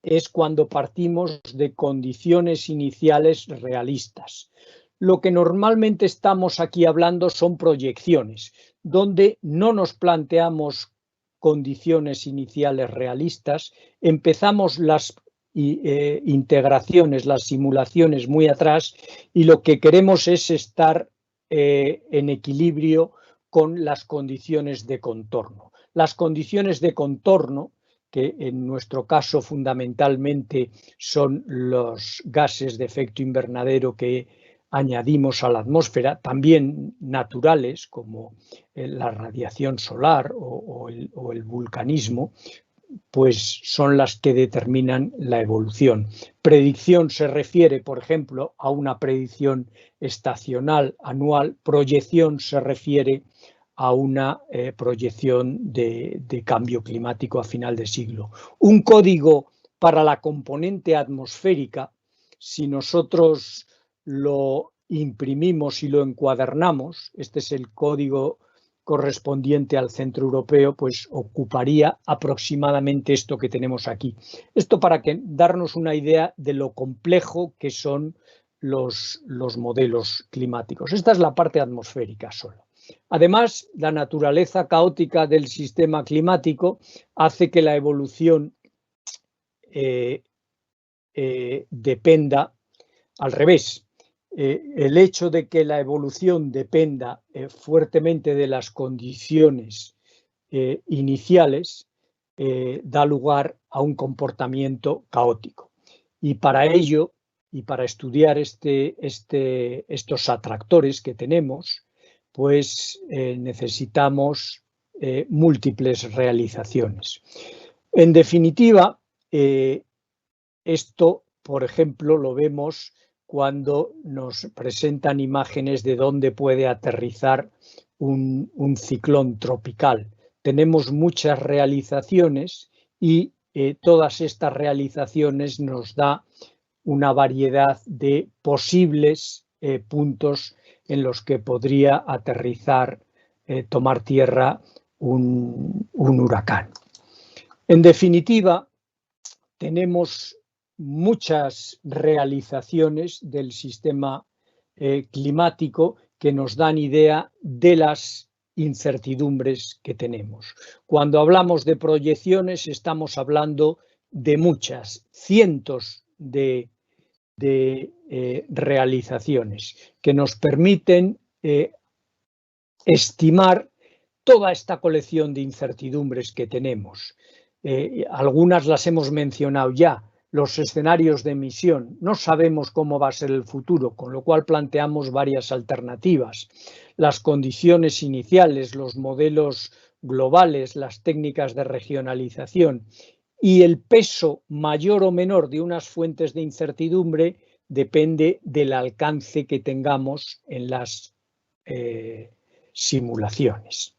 es cuando partimos de condiciones iniciales realistas. Lo que normalmente estamos aquí hablando son proyecciones, donde no nos planteamos condiciones iniciales realistas, empezamos las integraciones, las simulaciones muy atrás y lo que queremos es estar en equilibrio con las condiciones de contorno. Las condiciones de contorno, que en nuestro caso fundamentalmente son los gases de efecto invernadero que añadimos a la atmósfera, también naturales como la radiación solar o el vulcanismo, pues son las que determinan la evolución. Predicción se refiere, por ejemplo, a una predicción estacional anual. Proyección se refiere a una proyección de cambio climático a final de siglo. Un código para la componente atmosférica, si nosotros lo imprimimos y lo encuadernamos, este es el código correspondiente al centro europeo, pues ocuparía aproximadamente esto que tenemos aquí. Esto para darnos una idea de lo complejo que son los modelos climáticos. Esta es la parte atmosférica solo. Además, la naturaleza caótica del sistema climático hace que la evolución dependa al revés. El hecho de que la evolución dependa fuertemente de las condiciones iniciales da lugar a un comportamiento caótico. Y para ello, y para estudiar estos atractores que tenemos, pues necesitamos múltiples realizaciones. En definitiva, esto, por ejemplo, lo vemos cuando nos presentan imágenes de dónde puede aterrizar un ciclón tropical. Tenemos muchas realizaciones y todas estas realizaciones nos da una variedad de posibles puntos en los que podría aterrizar, tomar tierra un huracán. En definitiva, tenemos muchas realizaciones del sistema climático que nos dan idea de las incertidumbres que tenemos. Cuando hablamos de proyecciones estamos hablando de muchas, cientos de realizaciones que nos permiten estimar toda esta colección de incertidumbres que tenemos. Algunas las hemos mencionado ya. Los escenarios de emisión. No sabemos cómo va a ser el futuro, con lo cual planteamos varias alternativas. Las condiciones iniciales, los modelos globales, las técnicas de regionalización y el peso mayor o menor de unas fuentes de incertidumbre depende del alcance que tengamos en las simulaciones.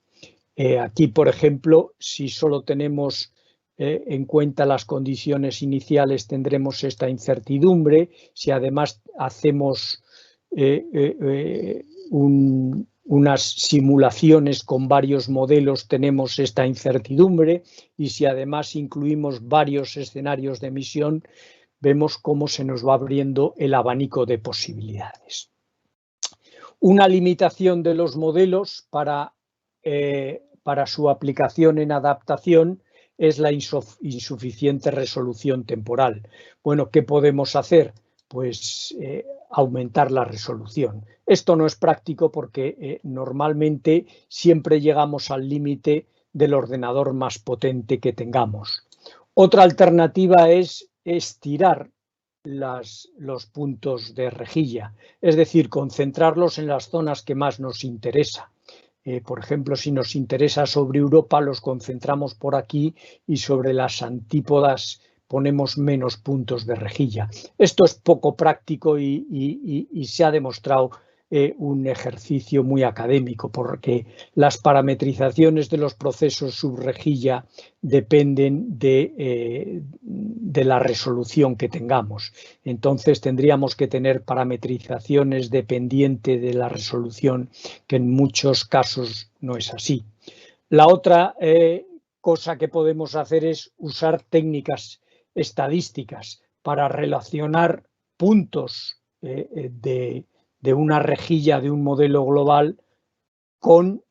Aquí, por ejemplo, si solo tenemos en cuenta las condiciones iniciales, tendremos esta incertidumbre. Si además hacemos unas simulaciones con varios modelos, tenemos esta incertidumbre. Y si además incluimos varios escenarios de emisión, vemos cómo se nos va abriendo el abanico de posibilidades. Una limitación de los modelos para su aplicación en adaptación es la insuficiente resolución temporal. Bueno, ¿qué podemos hacer? Pues aumentar la resolución. Esto no es práctico porque normalmente siempre llegamos al límite del ordenador más potente que tengamos. Otra alternativa es estirar los puntos de rejilla, es decir, concentrarlos en las zonas que más nos interesa. Por ejemplo, si nos interesa sobre Europa, los concentramos por aquí y sobre las antípodas ponemos menos puntos de rejilla. Esto es poco práctico y se ha demostrado un ejercicio muy académico, porque las parametrizaciones de los procesos subrejilla dependen de la resolución que tengamos. Entonces tendríamos que tener parametrizaciones dependientes de la resolución, que en muchos casos no es así. La otra cosa que podemos hacer es usar técnicas estadísticas para relacionar puntos de una rejilla de un modelo global con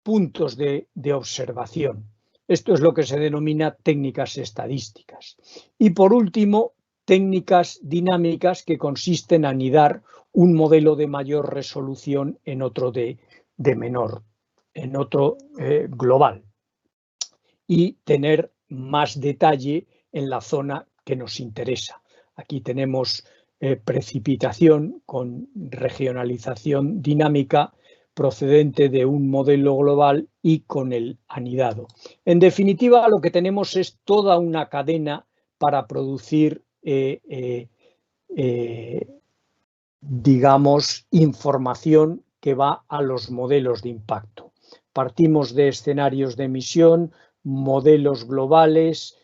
puntos de observación. Esto es lo que se denomina técnicas estadísticas. Y por último, técnicas dinámicas, que consisten en anidar un modelo de mayor resolución en otro de menor, en otro global, y tener más detalle en la zona que nos interesa. Aquí tenemos precipitación con regionalización dinámica procedente de un modelo global y con el anidado. En definitiva, lo que tenemos es toda una cadena para producir, digamos, información que va a los modelos de impacto. Partimos de escenarios de emisión, modelos globales,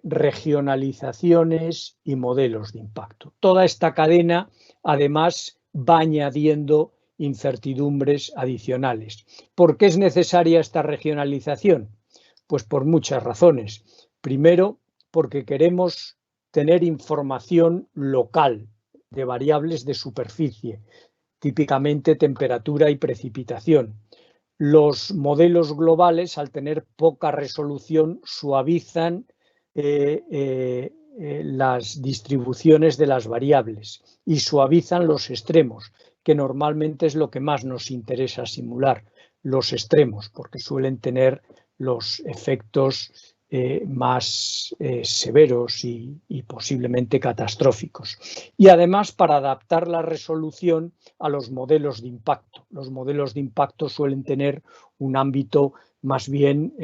regionalizaciones y modelos de impacto. Toda esta cadena, además, va añadiendo incertidumbres adicionales. ¿Por qué es necesaria esta regionalización? Pues por muchas razones. Primero, porque queremos tener información local de variables de superficie, típicamente temperatura y precipitación. Los modelos globales, al tener poca resolución, suavizan las distribuciones de las variables y suavizan los extremos, que normalmente es lo que más nos interesa simular, los extremos, porque suelen tener los efectos más severos y posiblemente catastróficos. Y además, para adaptar la resolución a los modelos de impacto. Los modelos de impacto suelen tener un ámbito más bien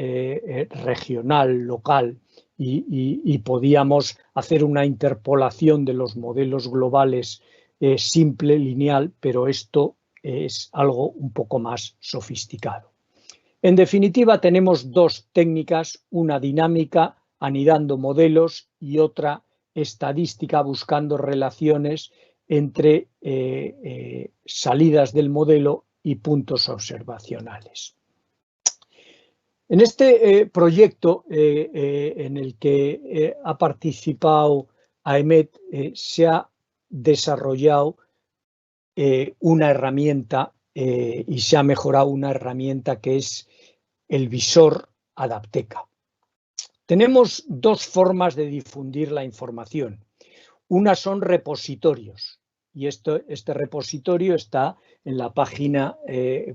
regional, local, y podíamos hacer una interpolación de los modelos globales simple, lineal, pero esto es algo un poco más sofisticado. En definitiva, tenemos dos técnicas, una dinámica, anidando modelos, y otra estadística, buscando relaciones entre salidas del modelo y puntos observacionales. En este proyecto en el que ha participado AEMET, se ha desarrollado una herramienta y se ha mejorado una herramienta que es el visor Adapteca. Tenemos dos formas de difundir la información. Una son repositorios, y este repositorio está en la página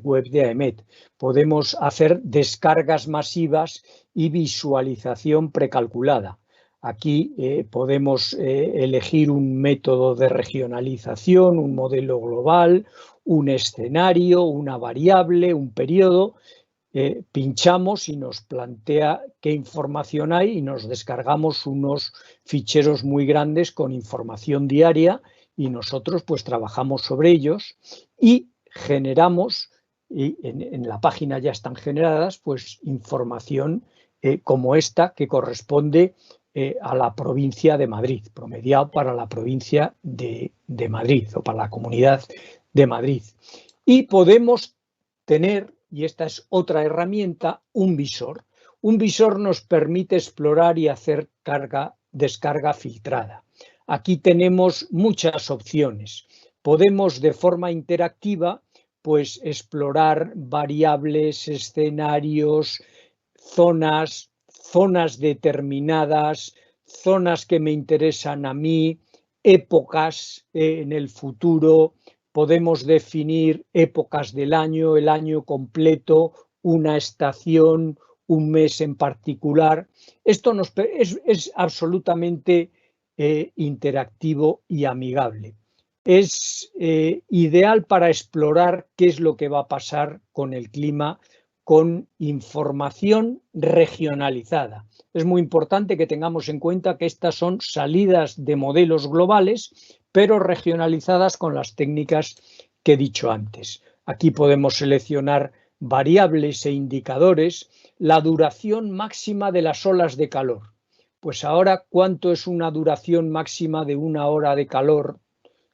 web de AEMET. Podemos hacer descargas masivas y visualización precalculada. Aquí podemos elegir un método de regionalización, un modelo global, un escenario, una variable, un periodo. Pinchamos y nos plantea qué información hay y nos descargamos unos ficheros muy grandes con información diaria, y nosotros pues trabajamos sobre ellos y generamos, y en la página ya están generadas, pues información como esta, que corresponde a la provincia de Madrid, promediado para la provincia de Madrid o para la Comunidad de Madrid. Y podemos tener, y esta es otra herramienta, un visor. Un visor nos permite explorar y hacer descarga filtrada. Aquí tenemos muchas opciones. Podemos de forma interactiva pues explorar variables, escenarios, zonas determinadas, zonas que me interesan a mí, épocas en el futuro. Podemos definir épocas del año, el año completo, una estación, un mes en particular. Esto es absolutamente interactivo y amigable. es ideal para explorar qué es lo que va a pasar con el clima con información regionalizada. Es muy importante que tengamos en cuenta que estas son salidas de modelos globales, pero regionalizadas con las técnicas que he dicho antes. Aquí podemos seleccionar variables e indicadores, la duración máxima de las olas de calor. Pues ahora, ¿cuánto es una duración máxima de una hora de calor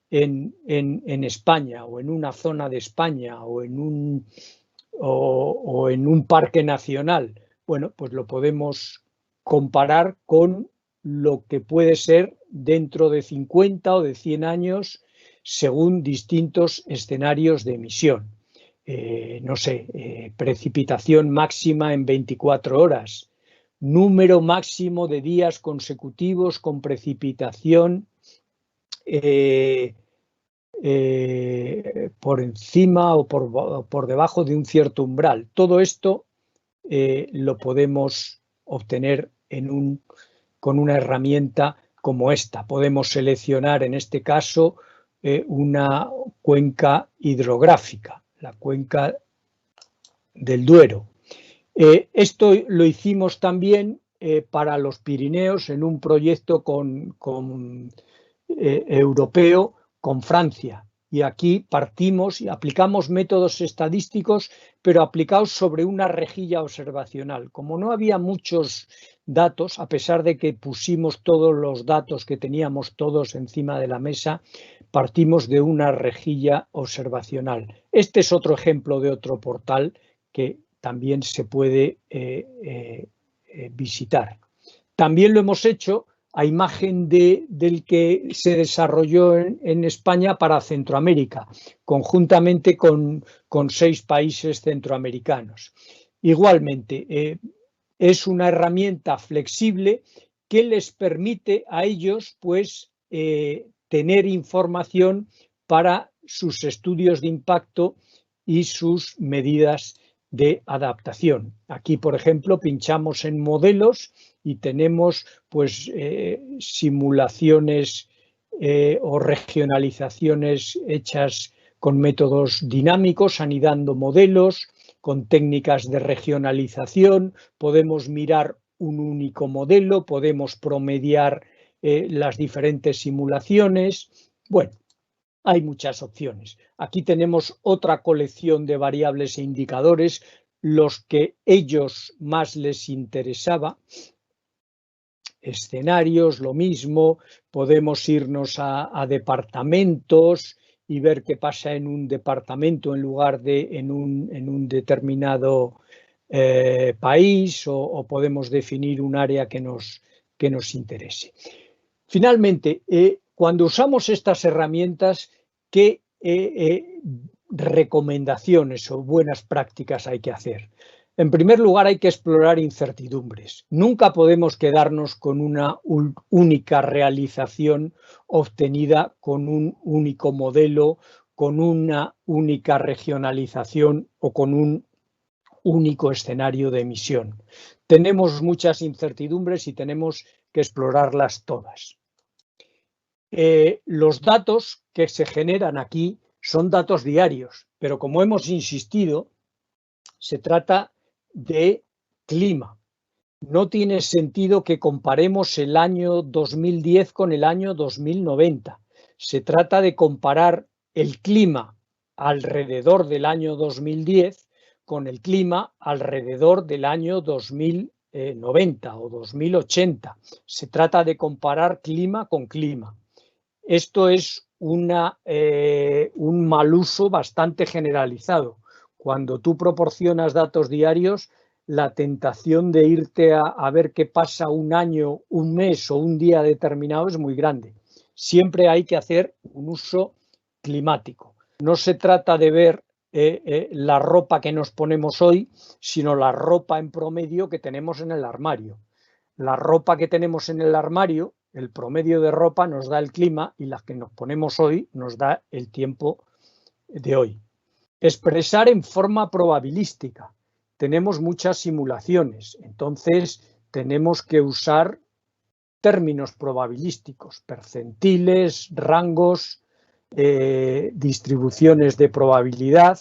en España o en una zona de España o en un parque nacional? Bueno, pues lo podemos comparar con lo que puede ser dentro de 50 o de 100 años según distintos escenarios de emisión. No sé, precipitación máxima en 24 horas, número máximo de días consecutivos con precipitación por encima o por debajo de un cierto umbral. Todo esto lo podemos obtener con una herramienta como esta. Podemos seleccionar en este caso una cuenca hidrográfica, la cuenca del Duero. Esto lo hicimos también para los Pirineos en un proyecto europeo con Francia. Y aquí partimos y aplicamos métodos estadísticos, pero aplicados sobre una rejilla observacional. Como no había muchos datos, a pesar de que pusimos todos los datos que teníamos todos encima de la mesa, partimos de una rejilla observacional. Este es otro ejemplo de otro portal que también se puede visitar. También lo hemos hecho a imagen del que se desarrolló en España para Centroamérica, conjuntamente con 6 países centroamericanos. Igualmente, es una herramienta flexible que les permite a ellos pues, tener información para sus estudios de impacto y sus medidas de adaptación. Aquí, por ejemplo, pinchamos en modelos y tenemos pues simulaciones o regionalizaciones hechas con métodos dinámicos, anidando modelos, con técnicas de regionalización. Podemos mirar un único modelo, podemos promediar las diferentes simulaciones. Bueno, hay muchas opciones. Aquí tenemos otra colección de variables e indicadores, los que ellos más les interesaba. Escenarios, lo mismo, podemos irnos a departamentos y ver qué pasa en un departamento en lugar de en un determinado país, o podemos definir un área que nos interese. Finalmente, cuando usamos estas herramientas, ¿qué recomendaciones o buenas prácticas hay que hacer? En primer lugar, hay que explorar incertidumbres. Nunca podemos quedarnos con una única realización obtenida con un único modelo, con una única regionalización o con un único escenario de emisión. Tenemos muchas incertidumbres y tenemos que explorarlas todas. Los datos que se generan aquí son datos diarios, pero como hemos insistido, se trata de clima. No tiene sentido que comparemos el año 2010 con el año 2090. Se trata de comparar el clima alrededor del año 2010 con el clima alrededor del año 2090 o 2080. Se trata de comparar clima con clima. Esto es un mal uso bastante generalizado. Cuando tú proporcionas datos diarios, la tentación de irte a ver qué pasa un año, un mes o un día determinado es muy grande. Siempre hay que hacer un uso climático. No se trata de ver la ropa que nos ponemos hoy, sino la ropa en promedio que tenemos en el armario. La ropa que tenemos en el armario, el promedio de ropa nos da el clima, y las que nos ponemos hoy nos da el tiempo de hoy. Expresar en forma probabilística. Tenemos muchas simulaciones, entonces tenemos que usar términos probabilísticos, percentiles, rangos, distribuciones de probabilidad,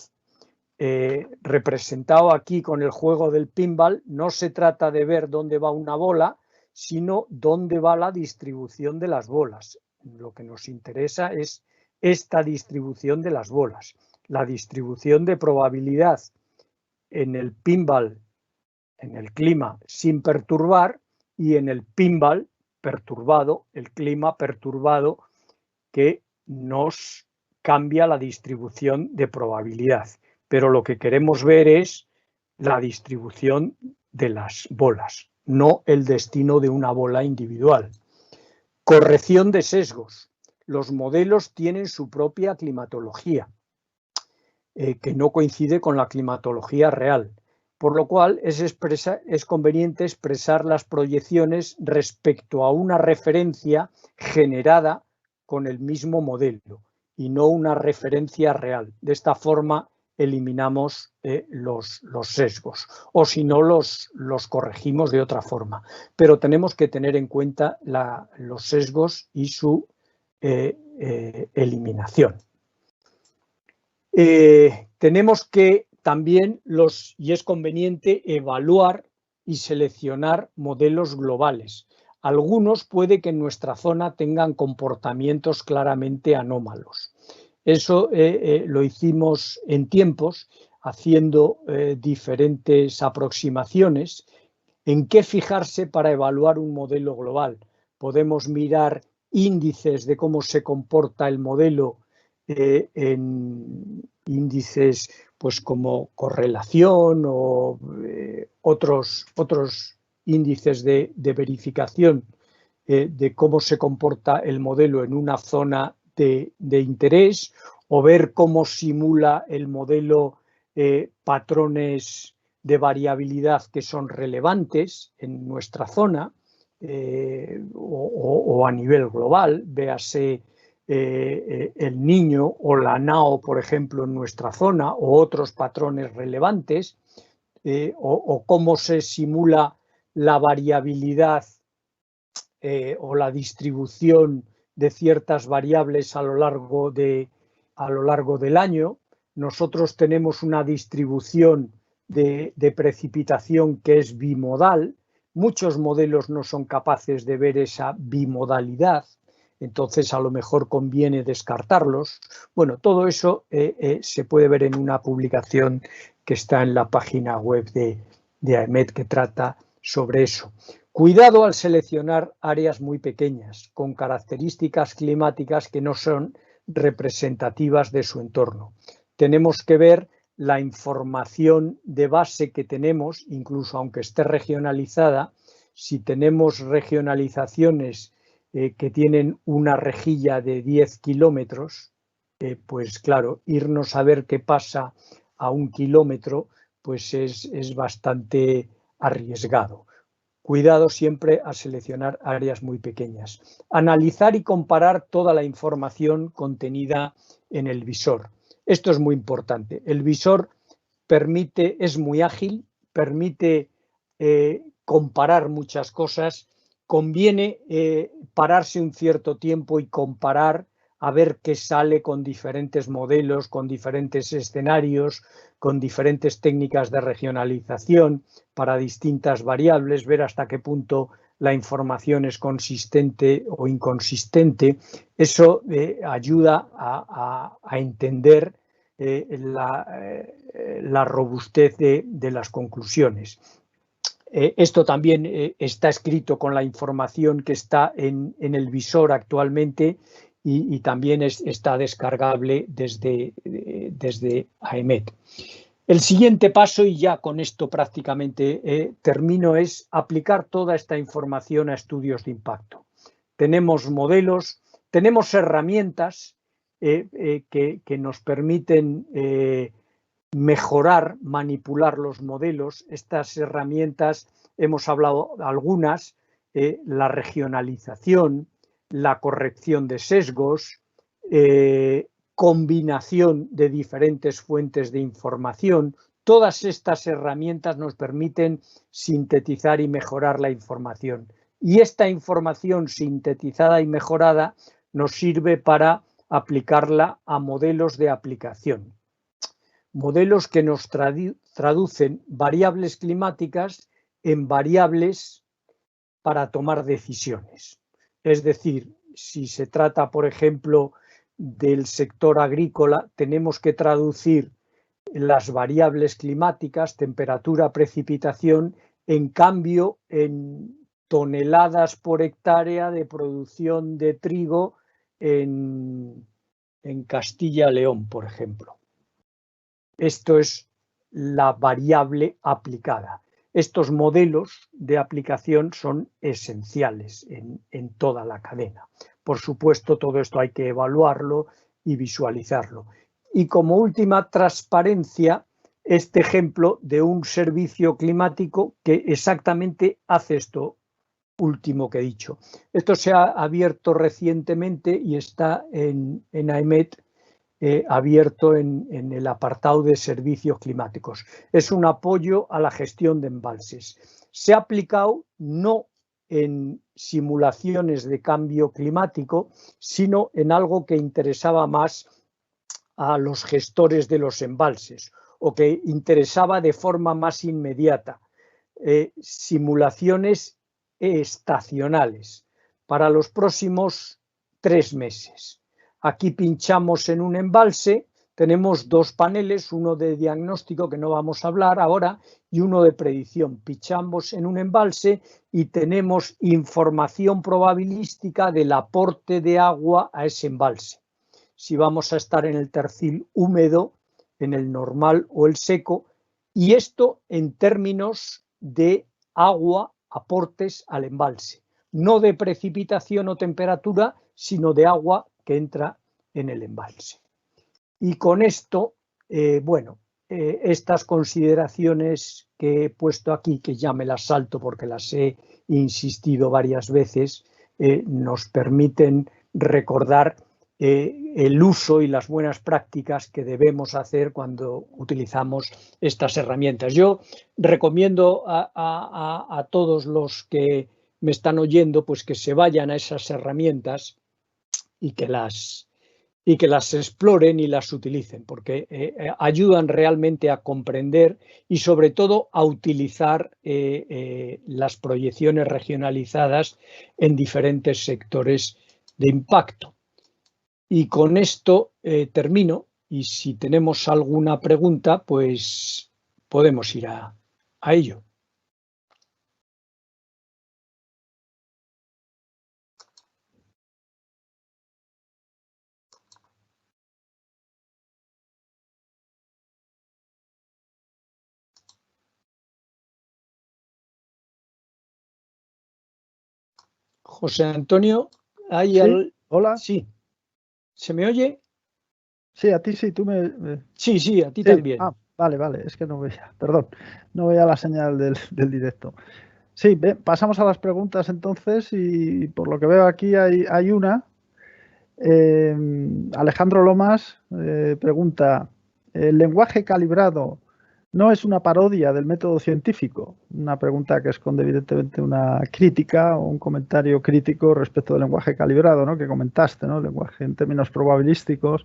representado aquí con el juego del pinball. No se trata de ver dónde va una bola, sino dónde va la distribución de las bolas. Lo que nos interesa es esta distribución de las bolas. La distribución de probabilidad en el pinball, en el clima sin perturbar, y en el pinball perturbado, el clima perturbado, que nos cambia la distribución de probabilidad. Pero lo que queremos ver es la distribución de las bolas, no el destino de una bola individual. Corrección de sesgos. Los modelos tienen su propia climatología, que no coincide con la climatología real, por lo cual es conveniente expresar las proyecciones respecto a una referencia generada con el mismo modelo y no una referencia real. De esta forma eliminamos los sesgos, o si no los corregimos de otra forma. Pero tenemos que tener en cuenta los sesgos y su eliminación. Tenemos que también y es conveniente evaluar y seleccionar modelos globales. Algunos puede que en nuestra zona tengan comportamientos claramente anómalos. Eso lo hicimos en tiempos, haciendo diferentes aproximaciones. ¿En qué fijarse para evaluar un modelo global? Podemos mirar índices de cómo se comporta el modelo en índices pues como correlación o otros índices de verificación de cómo se comporta el modelo en una zona de interés, o ver cómo simula el modelo patrones de variabilidad que son relevantes en nuestra zona o a nivel global, véase el niño o la NAO, por ejemplo, en nuestra zona, o otros patrones relevantes, o cómo se simula la variabilidad o la distribución de ciertas variables a lo largo del año. Nosotros tenemos una distribución de precipitación que es bimodal. Muchos modelos no son capaces de ver esa bimodalidad, entonces a lo mejor conviene descartarlos. Bueno, todo eso se puede ver en una publicación que está en la página web de AEMET, que trata sobre eso. Cuidado al seleccionar áreas muy pequeñas, con características climáticas que no son representativas de su entorno. Tenemos que ver la información de base que tenemos, incluso aunque esté regionalizada. Si tenemos regionalizaciones que tienen una rejilla de 10 kilómetros, pues claro, irnos a ver qué pasa a 1 kilómetro, pues es bastante arriesgado. Cuidado siempre a seleccionar áreas muy pequeñas. Analizar y comparar toda la información contenida en el visor. Esto es muy importante. El visor es muy ágil, permite comparar muchas cosas. Conviene pararse un cierto tiempo y comparar, a ver qué sale con diferentes modelos, con diferentes escenarios, con diferentes técnicas de regionalización para distintas variables, ver hasta qué punto la información es consistente o inconsistente. Eso ayuda a entender la robustez de las conclusiones. Esto también está escrito con la información que está en el visor actualmente, y también está descargable desde AEMET. El siguiente paso, y ya con esto prácticamente termino, es aplicar toda esta información a estudios de impacto. Tenemos modelos, tenemos herramientas que nos permiten mejorar, manipular los modelos. Estas herramientas, hemos hablado de algunas, la regionalización, la corrección de sesgos, combinación de diferentes fuentes de información. Todas estas herramientas nos permiten sintetizar y mejorar la información. Y esta información sintetizada y mejorada nos sirve para aplicarla a modelos de aplicación. Modelos que nos traducen variables climáticas en variables para tomar decisiones. Es decir, si se trata, por ejemplo, del sector agrícola, tenemos que traducir las variables climáticas, temperatura, precipitación, en cambio en toneladas por hectárea de producción de trigo en Castilla-León, por ejemplo. Esto es la variable aplicada. Estos modelos de aplicación son esenciales en toda la cadena. Por supuesto, todo esto hay que evaluarlo y visualizarlo. Y como última transparencia, este ejemplo de un servicio climático que exactamente hace esto último que he dicho. Esto se ha abierto recientemente y está en AEMET, abierto en el apartado de servicios climáticos. Es un apoyo a la gestión de embalses. Se ha aplicado no en simulaciones de cambio climático, sino en algo que interesaba más a los gestores de los embalses o que interesaba de forma más inmediata. Simulaciones estacionales para los próximos 3 meses. Aquí pinchamos en un embalse, tenemos 2 paneles, uno de diagnóstico que no vamos a hablar ahora y uno de predicción. Pinchamos en un embalse y tenemos información probabilística del aporte de agua a ese embalse. Si vamos a estar en el tercio húmedo, en el normal o el seco, y esto en términos de agua, aportes al embalse, no de precipitación o temperatura, sino de agua que entra en el embalse. Y con esto, estas consideraciones que he puesto aquí, que ya me las salto porque las he insistido varias veces, nos permiten recordar el uso y las buenas prácticas que debemos hacer cuando utilizamos estas herramientas. Yo recomiendo a todos los que me están oyendo pues que se vayan a esas herramientas y que las exploren y las utilicen, porque ayudan realmente a comprender y sobre todo a utilizar las proyecciones regionalizadas en diferentes sectores de impacto. Y con esto termino, y si tenemos alguna pregunta, pues podemos ir a ello. José Antonio, ¿hay ¿Sí? Hola. Sí. ¿Se me oye? Sí, a ti sí, tú me... Sí, a ti también. Ah, vale, es que no veía, perdón, no veía la señal del directo. Sí, pasamos a las preguntas entonces y por lo que veo aquí hay una. Alejandro Lomas pregunta, ¿el lenguaje calibrado no es una parodia del método científico? Una pregunta que esconde evidentemente una crítica o un comentario crítico respecto del lenguaje calibrado, ¿no? Que comentaste, ¿no? El lenguaje en términos probabilísticos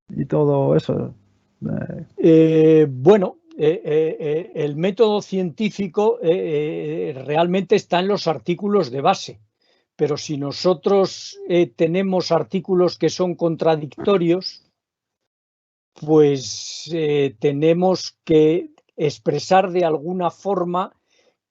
y todo eso. El método científico realmente está en los artículos de base, pero si nosotros tenemos artículos que son contradictorios, pues tenemos que expresar de alguna forma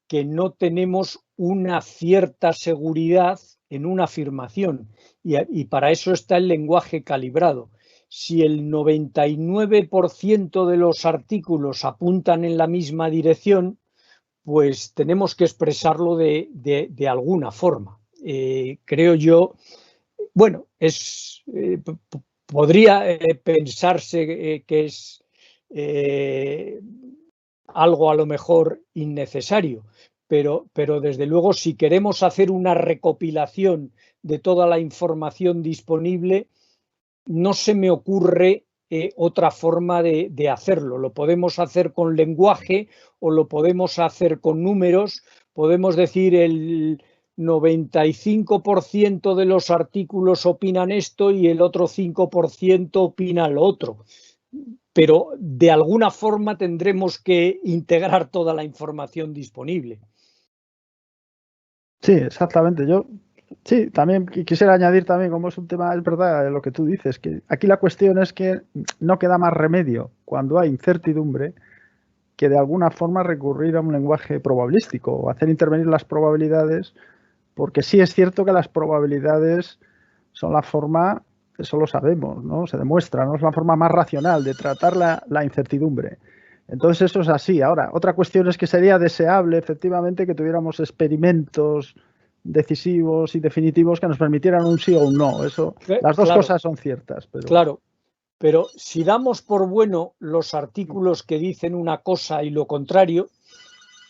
que no tenemos una cierta seguridad en una afirmación y para eso está el lenguaje calibrado. Si el 99% de los artículos apuntan en la misma dirección, pues tenemos que expresarlo de alguna forma. Creo yo, bueno, podría pensarse que es algo a lo mejor innecesario, pero desde luego si queremos hacer una recopilación de toda la información disponible, no se me ocurre otra forma de hacerlo. Lo podemos hacer con lenguaje o lo podemos hacer con números. Podemos decir 95% de los artículos opinan esto y el otro 5% opina lo otro. Pero de alguna forma tendremos que integrar toda la información disponible. Sí, exactamente. Yo sí, también quisiera añadir también, como es un tema, es verdad lo que tú dices, que aquí la cuestión es que no queda más remedio cuando hay incertidumbre que de alguna forma recurrir a un lenguaje probabilístico o hacer intervenir las probabilidades, porque sí es cierto que las probabilidades son la forma, eso lo sabemos, ¿no? Se demuestra, ¿no? Es la forma más racional de tratar la incertidumbre. Entonces eso es así. Ahora, otra cuestión es que sería deseable efectivamente que tuviéramos experimentos decisivos y definitivos que nos permitieran un sí o un no. Eso, las dos cosas son ciertas. Claro, pero si damos por bueno los artículos que dicen una cosa y lo contrario,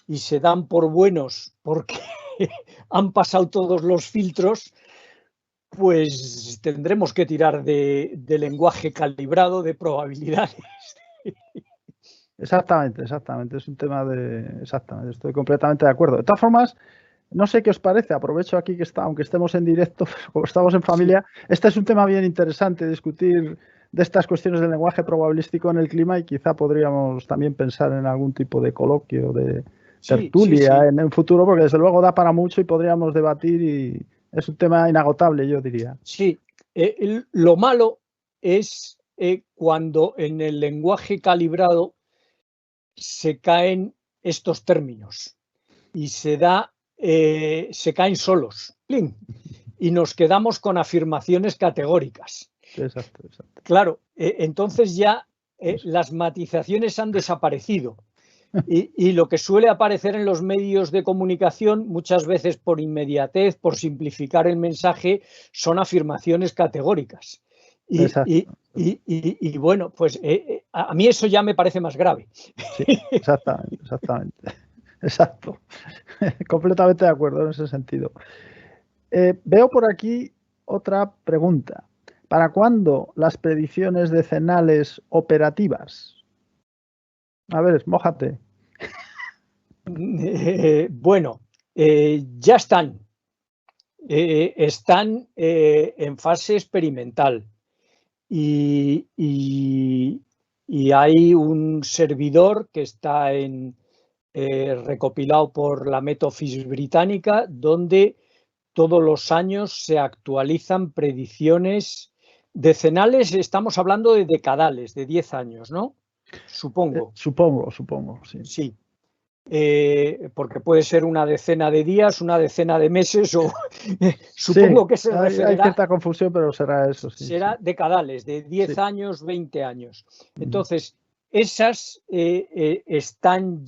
y se dan por buenos porque han pasado todos los filtros, pues tendremos que tirar de lenguaje calibrado, de probabilidades. Exactamente, exactamente. Es un tema de... Exactamente, estoy completamente de acuerdo. De todas formas, no sé qué os parece, aprovecho aquí que está, aunque estemos en directo, como estamos en familia, sí. Este es un tema bien interesante, discutir de estas cuestiones del lenguaje probabilístico en el clima y quizá podríamos también pensar en algún tipo de coloquio, de tertulia en un futuro, porque desde luego da para mucho y podríamos debatir y es un tema inagotable, yo diría. Sí, lo malo es cuando en el lenguaje calibrado se caen estos términos y se caen solos, ¡plim! Y nos quedamos con afirmaciones categóricas. Exacto, exacto. Claro, entonces ya las matizaciones han desaparecido y lo que suele aparecer en los medios de comunicación, muchas veces por inmediatez, por simplificar el mensaje, son afirmaciones categóricas. Y bueno, pues a mí eso ya me parece más grave. Sí, exactamente, exactamente. Exacto. Completamente de acuerdo en ese sentido. Veo por aquí otra pregunta. ¿Para cuándo las predicciones decenales operativas? A ver, mójate. Bueno, ya están. Están en fase experimental y hay un servidor que está recopilado por la Met Office británica donde todos los años se actualizan predicciones decenales, estamos hablando de decadales, de 10 años, ¿no? Supongo. Supongo, sí. Sí. Porque puede ser una decena de días, una decena de meses o supongo que se referirá... Hay cierta confusión, pero será eso, sí. Será decadales, de 10 años, 20 años. Entonces, esas están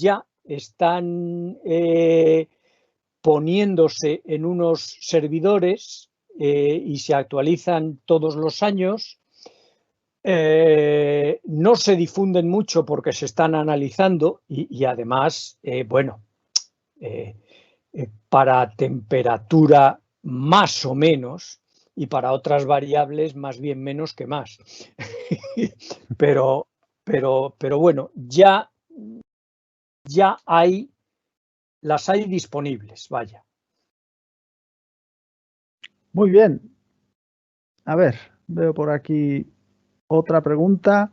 poniéndose en unos servidores y se actualizan todos los años. No se difunden mucho porque se están analizando y además, bueno, para temperatura más o menos y para otras variables más bien menos que más. pero bueno, ya las hay disponibles, vaya. Muy bien. A ver, veo por aquí otra pregunta.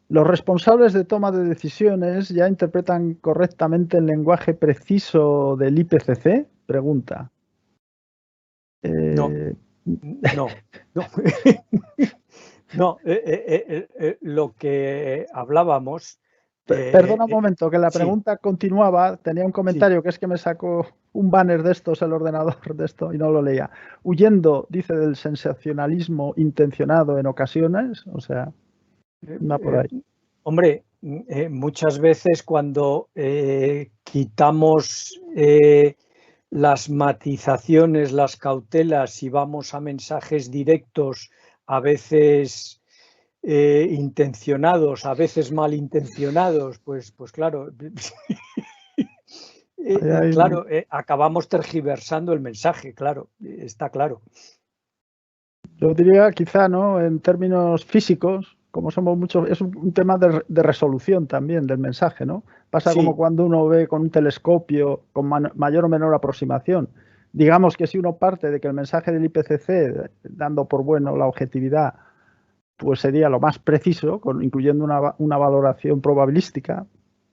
¿Los responsables de toma de decisiones ya interpretan correctamente el lenguaje preciso del IPCC? Pregunta. No. Lo que hablábamos... Perdona un momento, que la pregunta continuaba, tenía un comentario que es que me sacó un banner de estos, el ordenador de esto, y no lo leía. Huyendo, dice, del sensacionalismo intencionado en ocasiones, o sea, va por ahí. Hombre, muchas veces cuando quitamos las matizaciones, las cautelas y vamos a mensajes directos, a veces intencionados, a veces malintencionados, pues claro, claro, acabamos tergiversando el mensaje, claro, está claro. Yo diría quizá, ¿no? En términos físicos, como somos muchos, es un tema de resolución también del mensaje, ¿no? Pasa como cuando uno ve con un telescopio con mayor o menor aproximación. digamos que si uno parte de que el mensaje del IPCC, dando por bueno la objetividad, pues sería lo más preciso, incluyendo una valoración probabilística,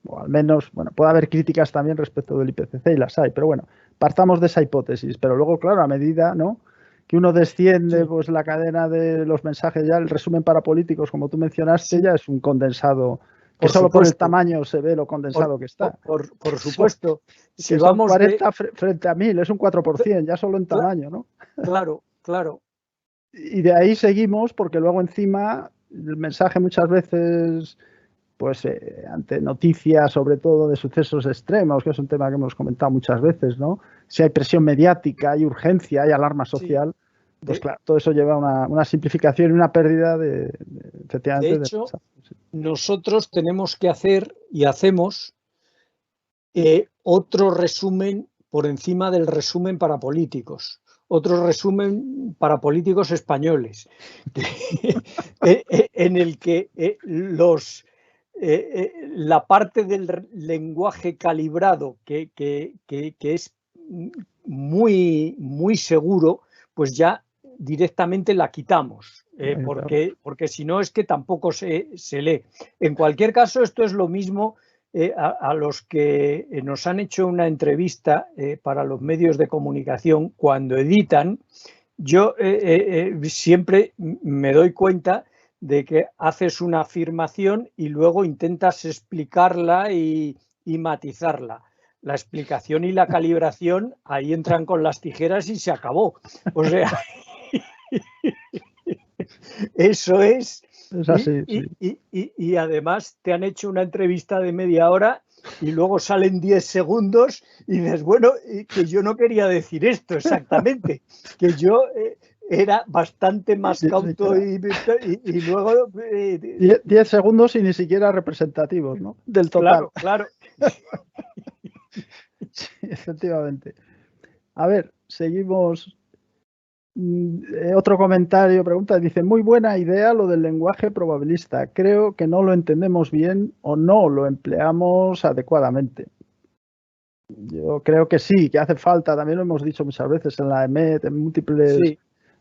o al menos, bueno, puede haber críticas también respecto del IPCC y las hay, pero bueno, partamos de esa hipótesis. Pero luego, claro, a medida, ¿no?, que uno desciende, pues la cadena de los mensajes, ya el resumen para políticos, como tú mencionaste, ya es un condensado, que solo por el tamaño se ve lo condensado que está. Por supuesto. Si vamos 40 frente a 1000, es un 4%, ya solo en tamaño, ¿no? Claro, claro. Y de ahí seguimos, porque luego encima el mensaje muchas veces, pues ante noticias, sobre todo de sucesos extremos, que es un tema que hemos comentado muchas veces, ¿no? Si hay presión mediática, hay urgencia, hay alarma social, pues claro, todo eso lleva a una simplificación y una pérdida efectivamente. De hecho, nosotros tenemos que hacer y hacemos otro resumen por encima del resumen para políticos. Otro resumen para políticos españoles, en el que la parte del lenguaje calibrado que es muy, muy seguro, pues ya directamente la quitamos, porque si no es que tampoco se lee. En cualquier caso, esto es lo mismo. A los que nos han hecho una entrevista para los medios de comunicación, cuando editan, yo siempre me doy cuenta de que haces una afirmación y luego intentas explicarla y matizarla. La explicación y la calibración ahí entran con las tijeras y se acabó. O sea, eso es. Es así, y además te han hecho una entrevista de media hora y luego salen 10 segundos y dices, bueno, que yo no quería decir esto exactamente, que yo era bastante más cauto y luego... 10 segundos y ni siquiera representativos, ¿no?, del total. Claro. Sí, efectivamente. A ver, seguimos. Otro comentario, pregunta, dice, muy buena idea lo del lenguaje probabilista. Creo que no lo entendemos bien o no lo empleamos adecuadamente. Yo creo que sí, que hace falta, también lo hemos dicho muchas veces en la EMET, en múltiples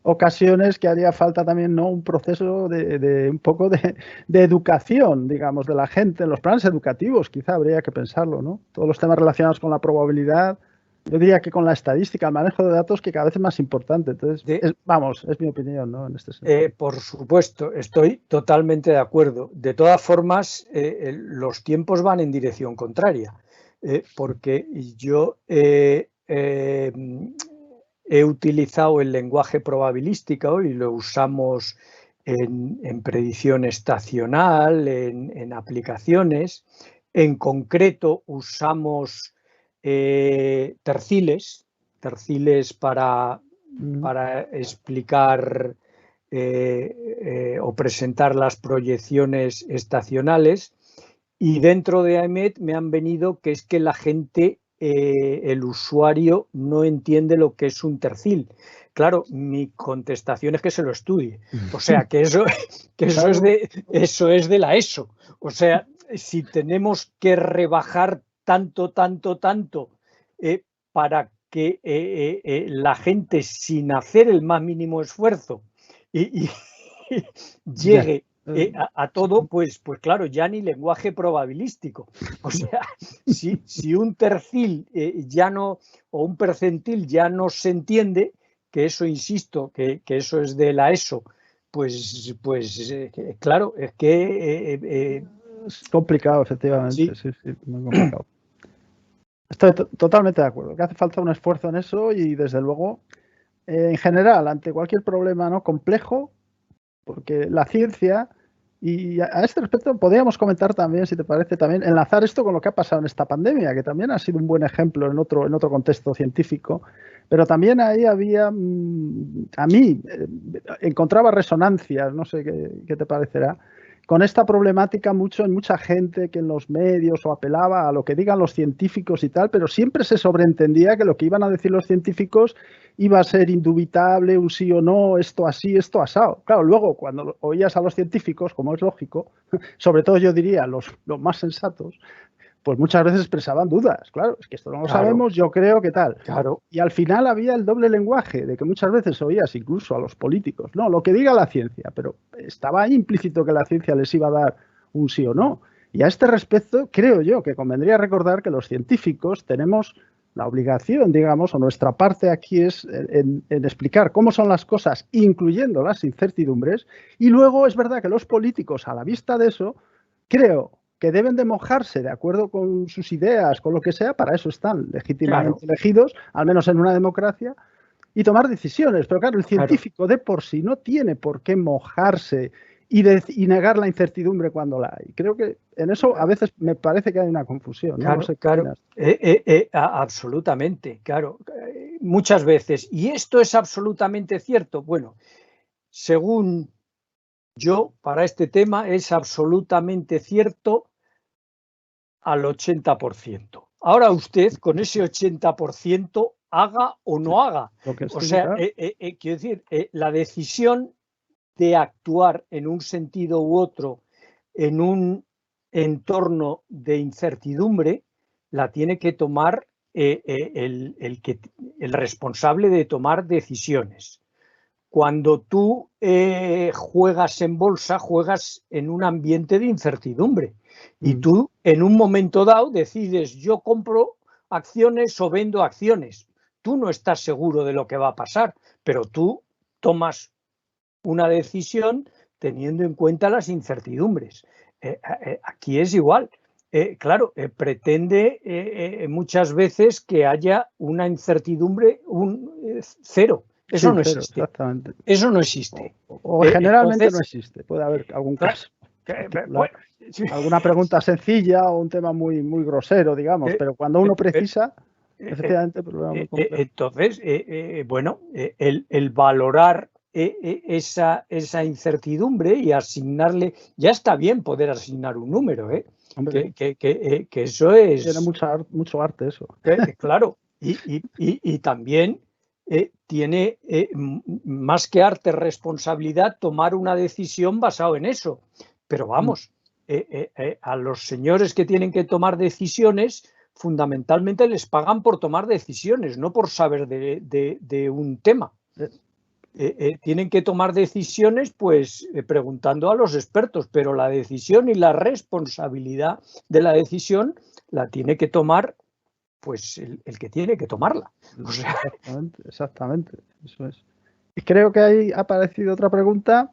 ocasiones, que haría falta también, ¿no?, un proceso de un poco de educación, digamos, de la gente, en los planes educativos, quizá habría que pensarlo, ¿no? Todos los temas relacionados con la probabilidad. Yo diría que con la estadística, el manejo de datos, que cada vez es más importante. Entonces, es mi opinión, ¿no?, en este sentido. Por supuesto, estoy totalmente de acuerdo. De todas formas, los tiempos van en dirección contraria, porque yo he utilizado el lenguaje probabilístico y lo usamos en predicción estacional, en aplicaciones. En concreto, usamos terciles para explicar o presentar las proyecciones estacionales, y dentro de AEMET me han venido que es que la gente, el usuario, no entiende lo que es un tercil. Claro, mi contestación es que se lo estudie. O sea, que eso es de la ESO. O sea, si tenemos que rebajar tanto, para que la gente, sin hacer el más mínimo esfuerzo, llegue a todo, pues claro, ya ni lenguaje probabilístico. O sea, si un tercil ya no, o un percentil ya no se entiende, que eso, insisto, que eso es de la ESO, pues claro, es que... es complicado, efectivamente, sí, muy complicado. Estoy totalmente de acuerdo, que hace falta un esfuerzo en eso y, desde luego, en general, ante cualquier problema, ¿no?, complejo, porque la ciencia, y a este respecto podríamos comentar también, si te parece, también enlazar esto con lo que ha pasado en esta pandemia, que también ha sido un buen ejemplo en otro contexto científico, pero también ahí había, a mí, encontraba resonancias, no sé qué te parecerá, con esta problemática en mucha gente que en los medios o apelaba a lo que digan los científicos y tal, pero siempre se sobreentendía que lo que iban a decir los científicos iba a ser indubitable, un sí o no, esto así, esto asado. Claro, luego cuando oías a los científicos, como es lógico, sobre todo yo diría los más sensatos, pues muchas veces expresaban dudas. Claro, es que esto no lo sabemos, yo creo que tal. Claro. Y al final había el doble lenguaje, de que muchas veces oías incluso a los políticos, no, lo que diga la ciencia, pero estaba implícito que la ciencia les iba a dar un sí o no. Y a este respecto, creo yo que convendría recordar que los científicos tenemos la obligación, digamos, o nuestra parte aquí es en explicar cómo son las cosas, incluyendo las incertidumbres, y luego es verdad que los políticos, a la vista de eso, creo que deben de mojarse de acuerdo con sus ideas, con lo que sea, para eso están legítimamente elegidos, al menos en una democracia, y tomar decisiones. Pero claro, el científico de por sí no tiene por qué mojarse y negar la incertidumbre cuando la hay. Creo que en eso a veces me parece que hay una confusión. ¿No? Claro, No sé claro. Absolutamente, claro. Muchas veces. ¿Y esto es absolutamente cierto? Bueno, según yo, para este tema es absolutamente cierto al 80%. Ahora usted, con ese 80%, haga o no haga. O sea, quiero decir, la decisión de actuar en un sentido u otro en un entorno de incertidumbre la tiene que tomar el responsable de tomar decisiones. Cuando tú juegas en bolsa, juegas en un ambiente de incertidumbre y tú en un momento dado decides yo compro acciones o vendo acciones. Tú no estás seguro de lo que va a pasar, pero tú tomas una decisión teniendo en cuenta las incertidumbres. Aquí es igual. Claro, pretende muchas veces que haya una incertidumbre, cero. Eso sí, no cero, existe. Exactamente. Eso no existe. O generalmente entonces, no existe. Puede haber algún caso. Bueno, alguna pregunta sencilla o un tema muy, muy grosero, digamos, pero cuando uno precisa, efectivamente, el problema es muy complejo. Entonces, bueno, el valorar esa incertidumbre y asignarle, ya está bien poder asignar un número, Hombre, que eso es... Tiene mucho arte eso. Claro, y también tiene más que arte, responsabilidad tomar una decisión basado en eso. Pero vamos, a los señores que tienen que tomar decisiones, fundamentalmente les pagan por tomar decisiones, no por saber de un tema. Tienen que tomar decisiones pues preguntando a los expertos, pero la decisión y la responsabilidad de la decisión la tiene que tomar pues el que tiene que tomarla. O sea... Exactamente, eso es. Y creo que ahí ha aparecido otra pregunta.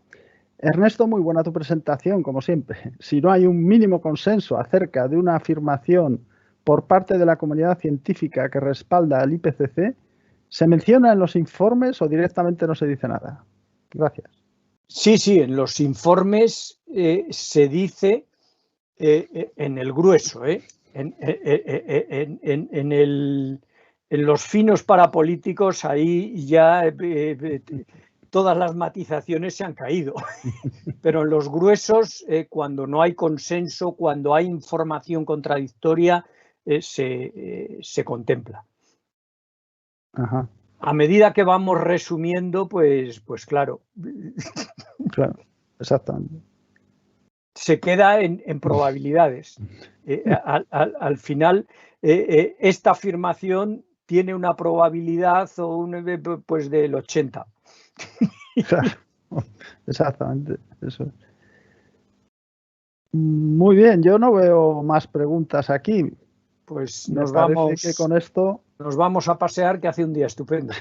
Ernesto, muy buena tu presentación, como siempre. Si no hay un mínimo consenso acerca de una afirmación por parte de la comunidad científica que respalda al IPCC, ¿se menciona en los informes o directamente no se dice nada? Gracias. Sí, en los informes se dice en el grueso, en los finos parapolíticos, ahí ya todas las matizaciones se han caído. Pero en los gruesos, cuando no hay consenso, cuando hay información contradictoria, se contempla. Ajá. A medida que vamos resumiendo, pues claro. Claro, exactamente. Se queda en probabilidades. Al final, esta afirmación tiene una probabilidad pues del 80. Claro, exactamente, eso es. Muy bien, yo no veo más preguntas aquí. Pues Me parece que con esto nos vamos a pasear, que hace un día estupendo.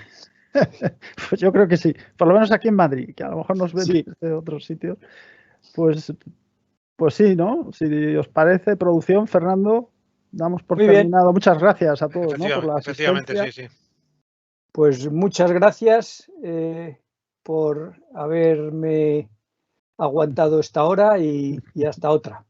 Pues yo creo que sí, por lo menos aquí en Madrid, que a lo mejor nos ven desde otros sitios. Pues sí, ¿no? Si os parece, producción, Fernando, damos por terminado. Muchas gracias a todos, ¿no? Por la asistencia. Efectivamente, sí. Pues muchas gracias por haberme aguantado esta hora y hasta otra.